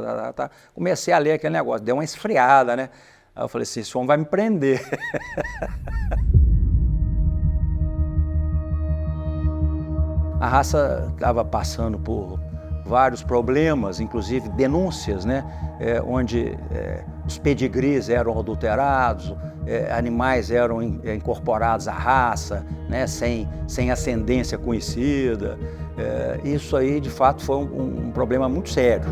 comecei a ler aquele negócio, deu uma esfriada, né? Aí eu falei assim, esse homem vai me prender. A raça estava passando por vários problemas, inclusive denúncias, né? Onde os pedigrees eram adulterados, animais eram incorporados à raça, né? sem ascendência conhecida. Isso aí, de fato, foi um problema muito sério.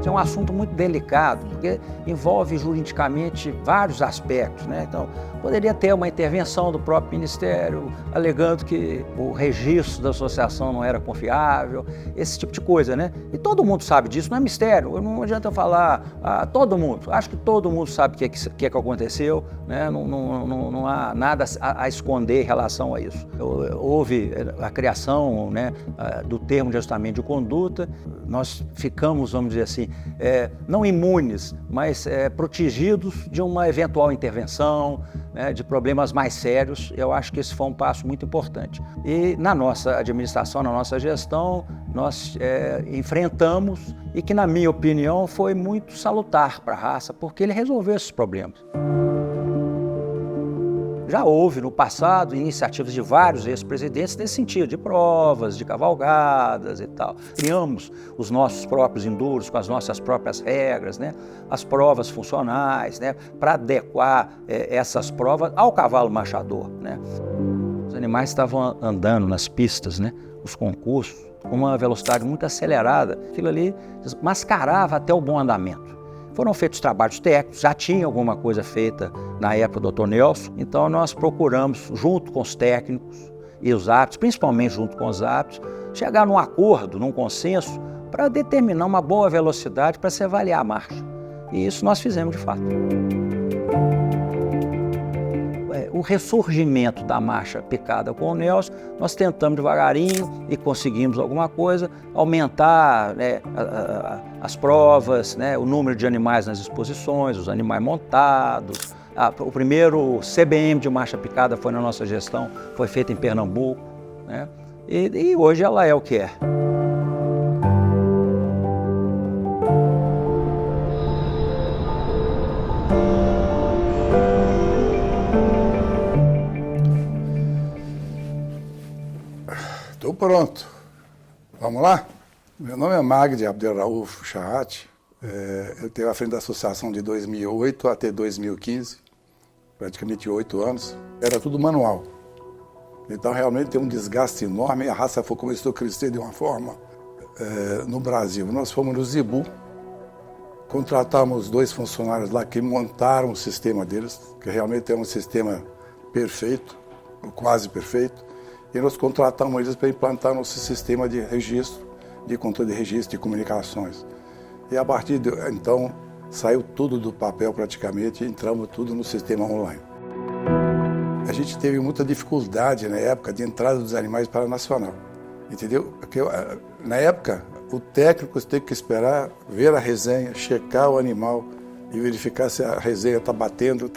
É um assunto muito delicado, porque envolve juridicamente vários aspectos, né? Então, poderia ter uma intervenção do próprio Ministério, alegando que o registro da associação não era confiável, esse tipo de coisa, né? E todo mundo sabe disso, não é mistério, não adianta eu falar a todo mundo. Acho que todo mundo sabe o que aconteceu, né? Não há nada a esconder em relação a isso. Houve a criação, né, do termo de ajustamento de conduta, nós ficamos, vamos dizer assim, não imunes, mas protegidos de uma eventual intervenção, né, de problemas mais sérios. Eu acho que esse foi um passo muito importante. E na nossa administração, na nossa gestão, nós enfrentamos e que, na minha opinião, foi muito salutar para a raça, porque ele resolveu esses problemas. Já houve no passado iniciativas de vários ex-presidentes nesse sentido, de provas, de cavalgadas e tal. Criamos os nossos próprios enduros com as nossas próprias regras, né? As provas funcionais, né? Para adequar essas provas ao cavalo marchador, né? Os animais estavam andando nas pistas, né? Os concursos, com uma velocidade muito acelerada. Aquilo ali mascarava até o bom andamento. Foram feitos trabalhos técnicos, já tinha alguma coisa feita na época do Dr. Nelson, então nós procuramos, junto com os técnicos e os árbitros, principalmente junto com os árbitros, chegar num acordo, num consenso, para determinar uma boa velocidade para se avaliar a marcha. E isso nós fizemos de fato. O ressurgimento da marcha picada com o Nelson, nós tentamos devagarinho e conseguimos alguma coisa, aumentar, né, as provas, né, o número de animais nas exposições, os animais montados. O primeiro CBM de marcha picada foi na nossa gestão, foi feito em Pernambuco, né, e hoje ela é o que é. Estou pronto. Vamos lá? Meu nome é Magdi Abdelrauf Shahat. Eu estive à frente da associação de 2008 até 2015, praticamente 8 anos. Era tudo manual. Então, realmente, tem um desgaste enorme. A raça começou a crescer de uma forma no Brasil. Nós fomos no Zebu, contratamos 2 funcionários lá que montaram o sistema deles, que realmente é um sistema perfeito, quase perfeito. E nós contratamos eles para implantar nosso sistema de registro, de controle de registro, de comunicações. E a partir de então, saiu tudo do papel praticamente e entramos tudo no sistema online. A gente teve muita dificuldade na época de entrada dos animais para a Nacional, entendeu? Porque na época, o técnico tem que esperar, ver a resenha, checar o animal e verificar se a resenha está batendo.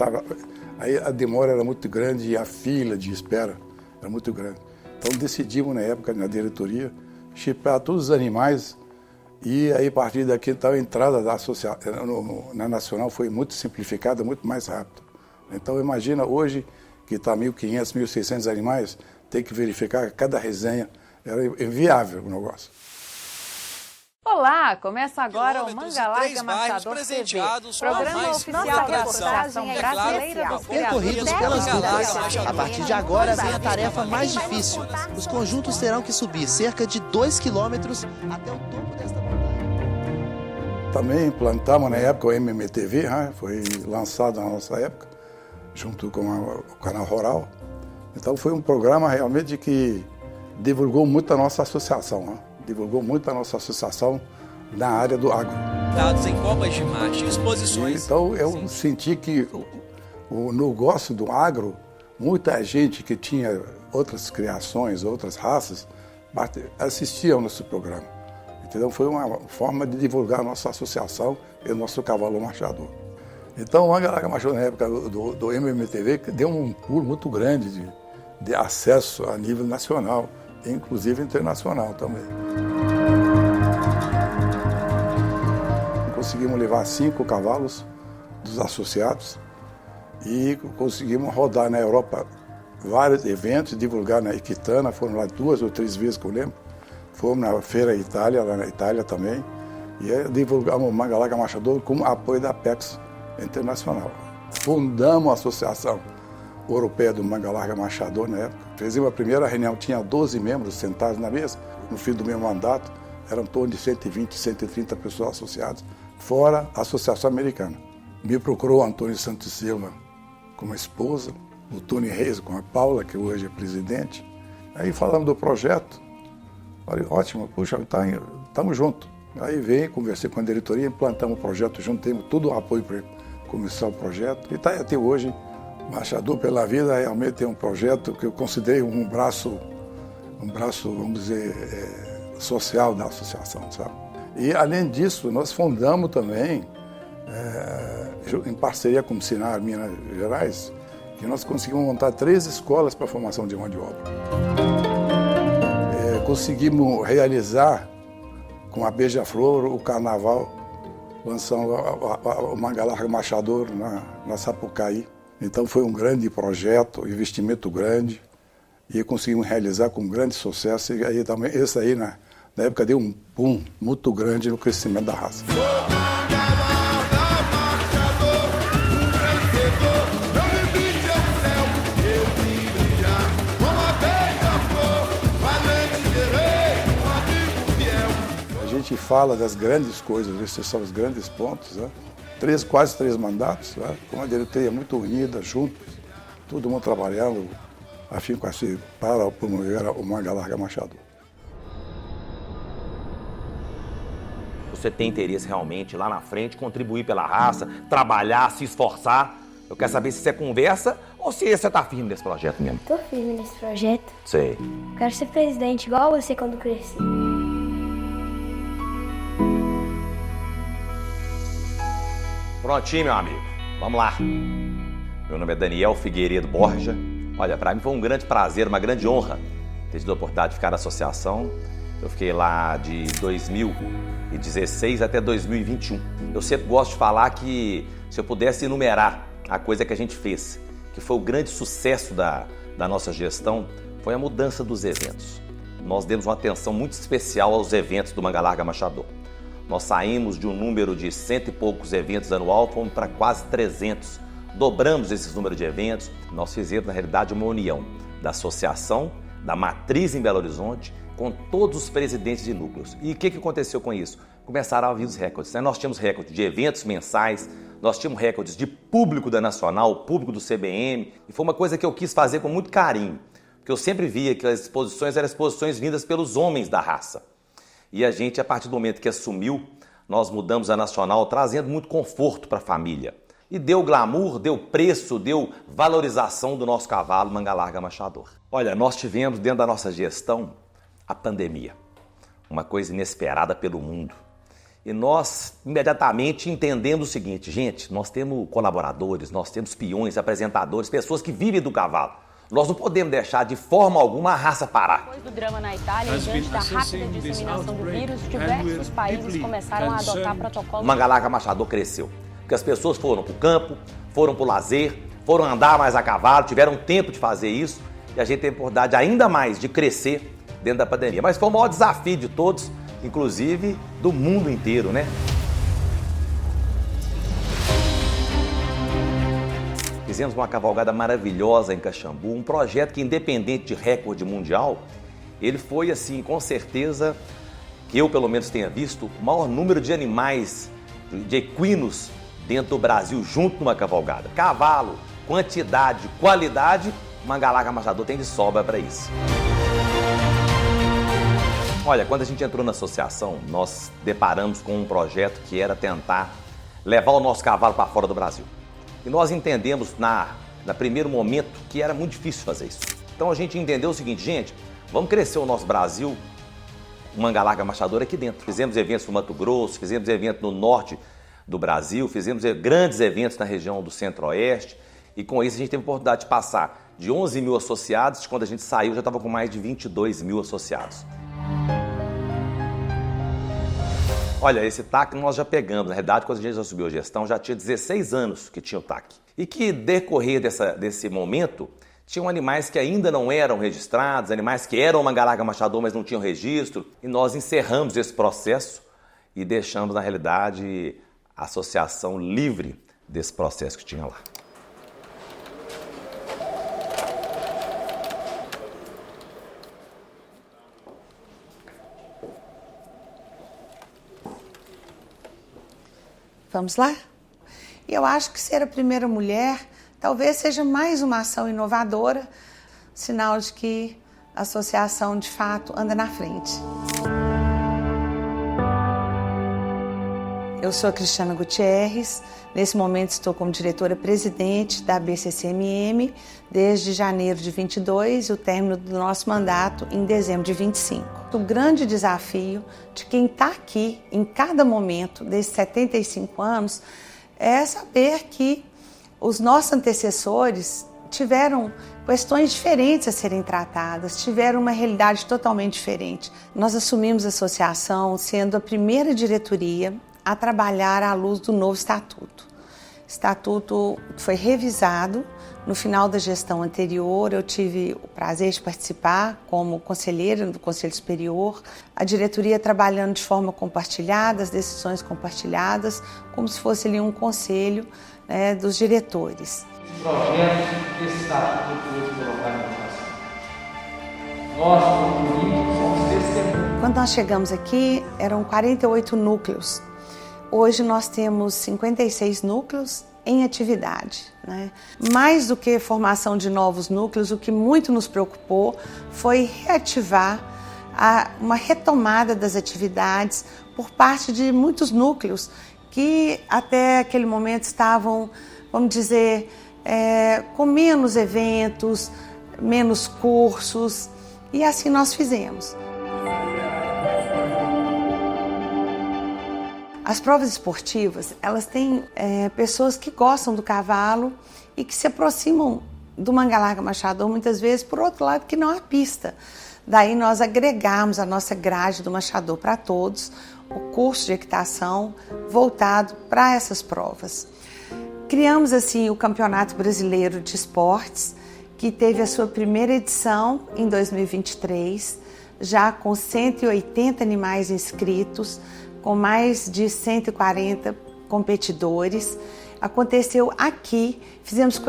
Aí a demora era muito grande e a fila de espera era muito grande. Então decidimos na época, na diretoria, chipar todos os animais e aí a partir daqui então a entrada da associação na Nacional foi muito simplificada, muito mais rápido. Então imagina hoje que está 1.500, 1.600 animais, tem que verificar cada resenha, era inviável o negócio. Olá, começa agora o Manga Larga Marchador TV, programa oficial da Associação Brasileira dos Percorridos pelas duplas. A partir de agora vem a tarefa mais difícil. Os conjuntos terão que subir cerca de 2 quilômetros até o topo desta montanha. Também implantamos na época o MMTV, foi lançado na nossa época, junto com o canal Rural. Então foi um programa realmente que divulgou muito a nossa associação, divulgou muito a nossa associação na área do agro. Dados em copas de marcha e exposições. Então eu senti que o negócio do agro, muita gente que tinha outras criações, outras raças, assistia ao nosso programa. Então foi uma forma de divulgar a nossa associação e o nosso cavalo marchador. Então o Manga Larga Marchador, na época do MMTV, deu um pulo muito grande de acesso a nível nacional, inclusive internacional também. Conseguimos levar 5 cavalos dos associados e conseguimos rodar na Europa vários eventos, divulgar na Equitana, foram lá 2 ou 3 vezes que eu lembro. Fomos na Feira Itália, lá na Itália também, e divulgamos o Manga Larga Marchador com apoio da Apex Internacional. Fundamos a Associação Europeia do Manga Larga Marchador na época. Fizemos a primeira reunião, tinha 12 membros sentados na mesa, no fim do meu mandato, eram em torno de 120, 130 pessoas associadas, fora a Associação Americana. Me procurou o Antônio Santos Silva como esposa, o Tony Reis com a Paula, que hoje é presidente. Aí falamos do projeto, falei, ótimo, puxa, estamos juntos. Aí veio, conversei com a diretoria, implantamos o projeto junto, temos todo o apoio para começar o projeto. E está até hoje. Marchador pela Vida realmente é um projeto que eu considerei um braço, vamos dizer, social da associação, sabe? E, além disso, nós fundamos também, em parceria com o Sinar Minas Gerais, que nós conseguimos montar 3 escolas para a formação de mão de obra. Conseguimos realizar, com a Beija-Flor, o carnaval, lançando o Manga Larga Marchador na Sapucaí. Então foi um grande projeto, investimento grande, e conseguimos realizar com grande sucesso. E aí também, esse aí, na época, deu um boom muito grande no crescimento da raça. A gente fala das grandes coisas, esses são os grandes pontos, né? Quase três mandatos, né? Com uma diretoria muito unida, juntos, todo mundo trabalhando assim para promover o Manga Larga Machador. Você tem interesse realmente lá na frente, contribuir pela raça, trabalhar, se esforçar. Eu quero saber se você conversa ou se você está firme nesse projeto mesmo. Tô firme nesse projeto. Sei. Quero ser presidente igual você quando crescer. Prontinho, meu amigo. Vamos lá. Meu nome é Daniel Figueiredo Borja. Olha, para mim foi um grande prazer, uma grande honra ter tido a oportunidade de ficar na associação. Eu fiquei lá de 2016 até 2021. Eu sempre gosto de falar que se eu pudesse enumerar a coisa que a gente fez, que foi o grande sucesso da nossa gestão, foi a mudança dos eventos. Nós demos uma atenção muito especial aos eventos do Manga Larga Machador. Nós saímos de um número de 100 e poucos eventos anual, fomos para quase 300. Dobramos esses números de eventos. Nós fizemos, na realidade, uma união da associação, da matriz em Belo Horizonte, com todos os presidentes de núcleos. E o que aconteceu com isso? Começaram a vir os recordes, né? Nós tínhamos recordes de eventos mensais, nós tínhamos recordes de público da Nacional, público do CBM, e foi uma coisa que eu quis fazer com muito carinho, porque eu sempre via que as exposições eram exposições vindas pelos homens da raça. E a gente, a partir do momento que assumiu, nós mudamos a Nacional, trazendo muito conforto para a família. E deu glamour, deu preço, deu valorização do nosso cavalo Manga Larga Machador. Olha, nós tivemos dentro da nossa gestão a pandemia, uma coisa inesperada pelo mundo. E nós imediatamente entendemos o seguinte, gente, nós temos colaboradores, nós temos peões, apresentadores, pessoas que vivem do cavalo. Nós não podemos deixar de forma alguma a raça parar. Depois do drama na Itália, diante da rápida disseminação do vírus, diversos países começaram a adotar protocolos. O Manga Larga Machador cresceu, porque as pessoas foram para o campo, foram para o lazer, foram andar mais a cavalo, tiveram tempo de fazer isso, e a gente tem a oportunidade ainda mais de crescer dentro da pandemia. Mas foi o maior desafio de todos, inclusive do mundo inteiro, né? Fizemos uma cavalgada maravilhosa em Caxambu, um projeto que, independente de recorde mundial, ele foi, assim, com certeza, que eu pelo menos tenha visto, o maior número de animais, de equinos dentro do Brasil, junto numa cavalgada. Cavalo, quantidade, qualidade, Manga Larga Machador tem de sobra para isso. Olha, quando a gente entrou na associação, nós deparamos com um projeto que era tentar levar o nosso cavalo para fora do Brasil. E nós entendemos, no primeiro momento, que era muito difícil fazer isso. Então a gente entendeu o seguinte, gente, vamos crescer o nosso Brasil, o Manga Larga Machador aqui dentro. Fizemos eventos no Mato Grosso, fizemos eventos no norte do Brasil, fizemos grandes eventos na região do Centro-Oeste, e com isso a gente teve a oportunidade de passar de 11 mil associados, quando a gente saiu já estava com mais de 22 mil associados. Olha, esse TAC nós já pegamos, na realidade, quando a gente assumiu a gestão, já tinha 16 anos que tinha o TAC. E que, decorrer desse momento, tinham animais que ainda não eram registrados, animais que eram Manga Larga Machador, mas não tinham registro, e nós encerramos esse processo e deixamos, na realidade, a associação livre desse processo que tinha lá. Vamos lá? Eu acho que ser a primeira mulher talvez seja mais uma ação inovadora, sinal de que a associação de fato anda na frente. Eu sou a Cristiana Gutierrez, nesse momento estou como diretora-presidente da BCCMM desde janeiro de 22 e o término do nosso mandato em dezembro de 25. O grande desafio de quem está aqui em cada momento desses 75 anos é saber que os nossos antecessores tiveram questões diferentes a serem tratadas, tiveram uma realidade totalmente diferente. Nós assumimos a associação sendo a primeira diretoria a trabalhar à luz do novo estatuto. estatuto foi revisado no final da gestão anterior. Eu tive o prazer de participar como conselheira do Conselho Superior, a diretoria trabalhando de forma compartilhada, as decisões compartilhadas, como se fosse ali um conselho, né, dos diretores. Os projetos desse estatuto que hoje colocaram em votação. Nós, como políticos, somos testemunhas. Quando nós chegamos aqui, eram 48 núcleos. Hoje nós temos 56 núcleos em atividade, né? Mais do que formação de novos núcleos, o que muito nos preocupou foi reativar uma retomada das atividades por parte de muitos núcleos que até aquele momento estavam, vamos dizer, com menos eventos, menos cursos, e assim nós fizemos. As provas esportivas, elas têm pessoas que gostam do cavalo e que se aproximam do Manga Larga Machador, muitas vezes, por outro lado, que não há pista. Daí nós agregamos a nossa grade do Machador para Todos, o curso de equitação voltado para essas provas. Criamos, assim, o Campeonato Brasileiro de Esportes, que teve a sua primeira edição em 2023, já com 180 animais inscritos, com mais de 140 competidores. Aconteceu aqui, fizemos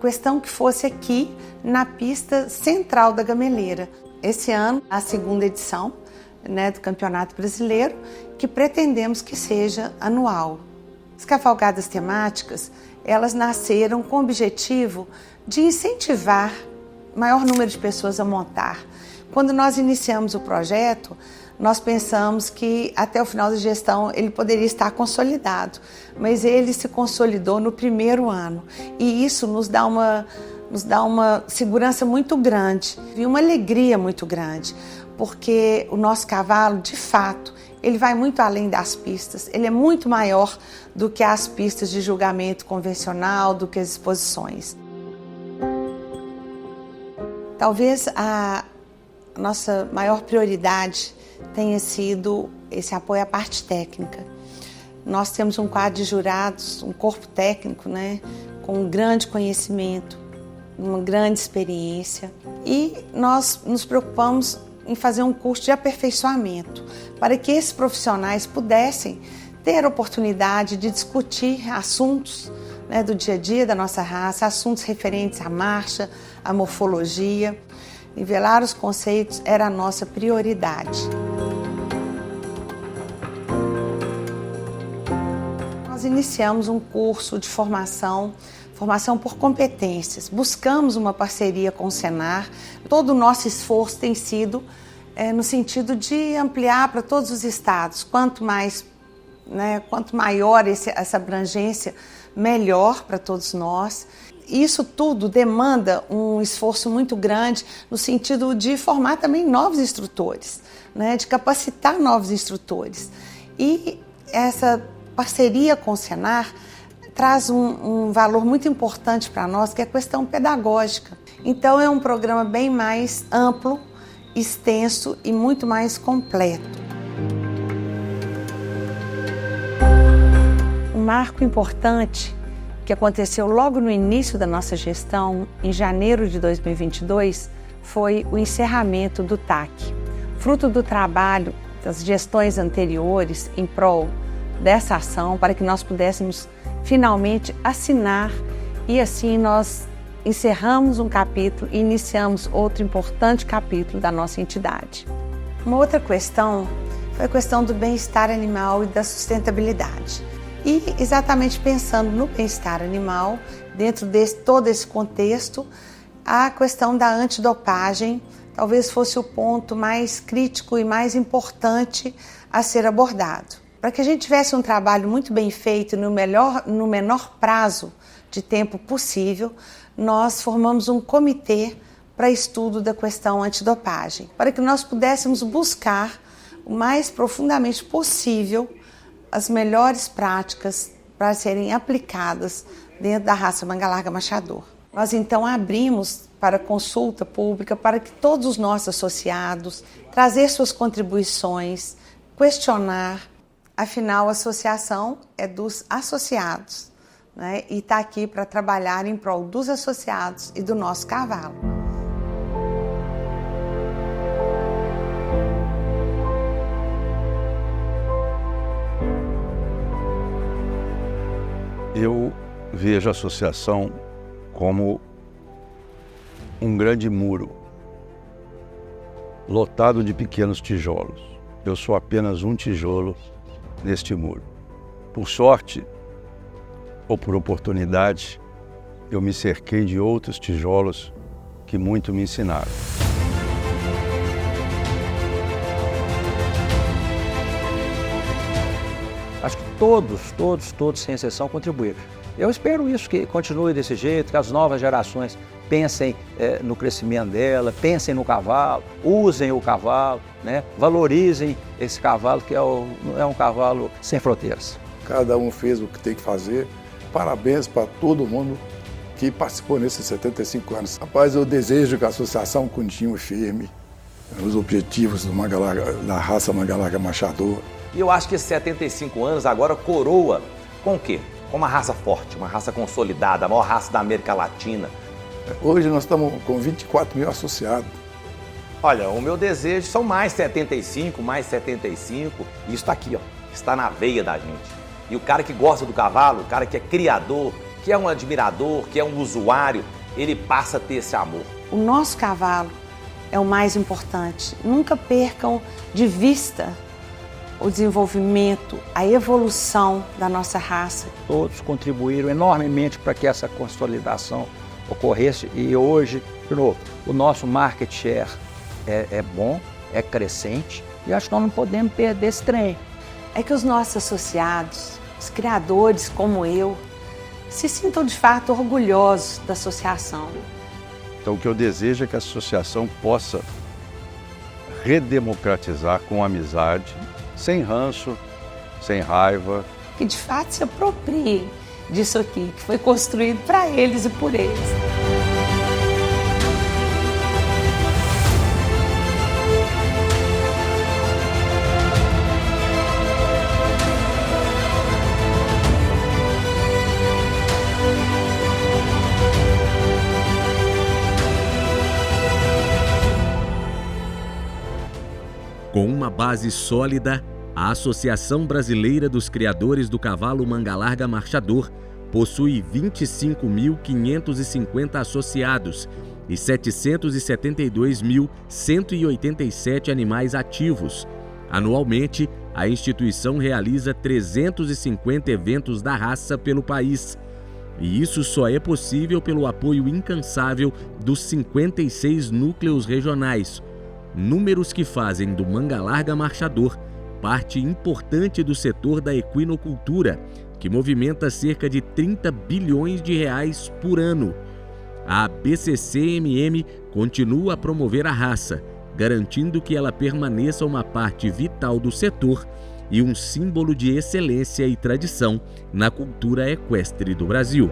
questão que fosse aqui, na pista central da Gameleira. Esse ano, a segunda edição, né, do Campeonato Brasileiro, que pretendemos que seja anual. As cavalgadas temáticas, elas nasceram com o objetivo de incentivar o maior número de pessoas a montar. Quando nós iniciamos o projeto, nós pensamos que até o final da gestão ele poderia estar consolidado, mas ele se consolidou no primeiro ano e isso nos dá uma segurança muito grande e uma alegria muito grande, porque o nosso cavalo, de fato, ele vai muito além das pistas, ele é muito maior do que as pistas de julgamento convencional, do que as exposições. Talvez a nossa maior prioridade tenha sido esse apoio à parte técnica. Nós temos um quadro de jurados, um corpo técnico, né, com um grande conhecimento, uma grande experiência, e nós nos preocupamos em fazer um curso de aperfeiçoamento para que esses profissionais pudessem ter a oportunidade de discutir assuntos, né, do dia a dia da nossa raça, assuntos referentes à marcha, à morfologia. Nivelar os conceitos era a nossa prioridade. Nós iniciamos um curso de formação por competências. Buscamos uma parceria com o Senar. Todo o nosso esforço tem sido no sentido de ampliar para todos os estados. Quanto maior essa abrangência, melhor para todos nós. Isso tudo demanda um esforço muito grande no sentido de formar também novos instrutores, né? De capacitar novos instrutores. E essa parceria com o Senar traz um valor muito importante para nós, que é a questão pedagógica. Então é um programa bem mais amplo, extenso e muito mais completo. Um marco importante que aconteceu logo no início da nossa gestão, em janeiro de 2022, foi o encerramento do TAC. Fruto do trabalho das gestões anteriores em prol dessa ação, para que nós pudéssemos finalmente assinar, e assim nós encerramos um capítulo e iniciamos outro importante capítulo da nossa entidade. Uma outra questão foi a questão do bem-estar animal e da sustentabilidade. E exatamente pensando no bem-estar animal, dentro de todo esse contexto, a questão da antidopagem talvez fosse o ponto mais crítico e mais importante a ser abordado. Para que a gente tivesse um trabalho muito bem feito no menor prazo de tempo possível, nós formamos um comitê para estudo da questão antidopagem, para que nós pudéssemos buscar o mais profundamente possível as melhores práticas para serem aplicadas dentro da raça Manga Larga Machador. Nós então abrimos para consulta pública para que todos os nossos associados trazer suas contribuições, questionar. Afinal, a associação é dos associados, né, e está aqui para trabalhar em prol dos associados e do nosso cavalo. Eu vejo a associação como um grande muro, lotado de pequenos tijolos. Eu sou apenas um tijolo neste muro. Por sorte, ou por oportunidade, eu me cerquei de outros tijolos que muito me ensinaram. Acho que todos, sem exceção, contribuíram. Eu espero isso, que continue desse jeito, que as novas gerações pensem no crescimento dela, pensem no cavalo, usem o cavalo, né? Valorizem esse cavalo, que é um cavalo sem fronteiras. Cada um fez o que tem que fazer. Parabéns para todo mundo que participou nesses 75 anos. Rapaz, eu desejo que a associação continue firme nos objetivos da raça Manga Larga Marchador. E eu acho que esses 75 anos agora coroa com o quê? Com uma raça forte, uma raça consolidada, a maior raça da América Latina. Hoje nós estamos com 24 mil associados. Olha, o meu desejo são mais 75, isso está aqui, ó, está na veia da gente. E o cara que gosta do cavalo, o cara que é criador, que é um admirador, que é um usuário, ele passa a ter esse amor. O nosso cavalo é o mais importante. Nunca percam de vista o desenvolvimento, a evolução da nossa raça. Todos contribuíram enormemente para que essa consolidação ocorresse e hoje, de novo, o nosso market share é bom, é crescente e acho que nós não podemos perder esse trem. É que os nossos associados, os criadores como eu, se sintam de fato orgulhosos da associação. Então o que eu desejo é que a associação possa redemocratizar com amizade, sem ranço, sem raiva. Que de fato se aproprie disso aqui, que foi construído para eles e por eles. Com uma base sólida, a Associação Brasileira dos Criadores do Cavalo Manga Larga Marchador possui 25.550 associados e 772.187 animais ativos. Anualmente, a instituição realiza 350 eventos da raça pelo país. E isso só é possível pelo apoio incansável dos 56 núcleos regionais, números que fazem do Manga Larga Marchador parte importante do setor da equinocultura, que movimenta cerca de 30 bilhões de reais por ano. A BCCMM continua a promover a raça, garantindo que ela permaneça uma parte vital do setor e um símbolo de excelência e tradição na cultura equestre do Brasil.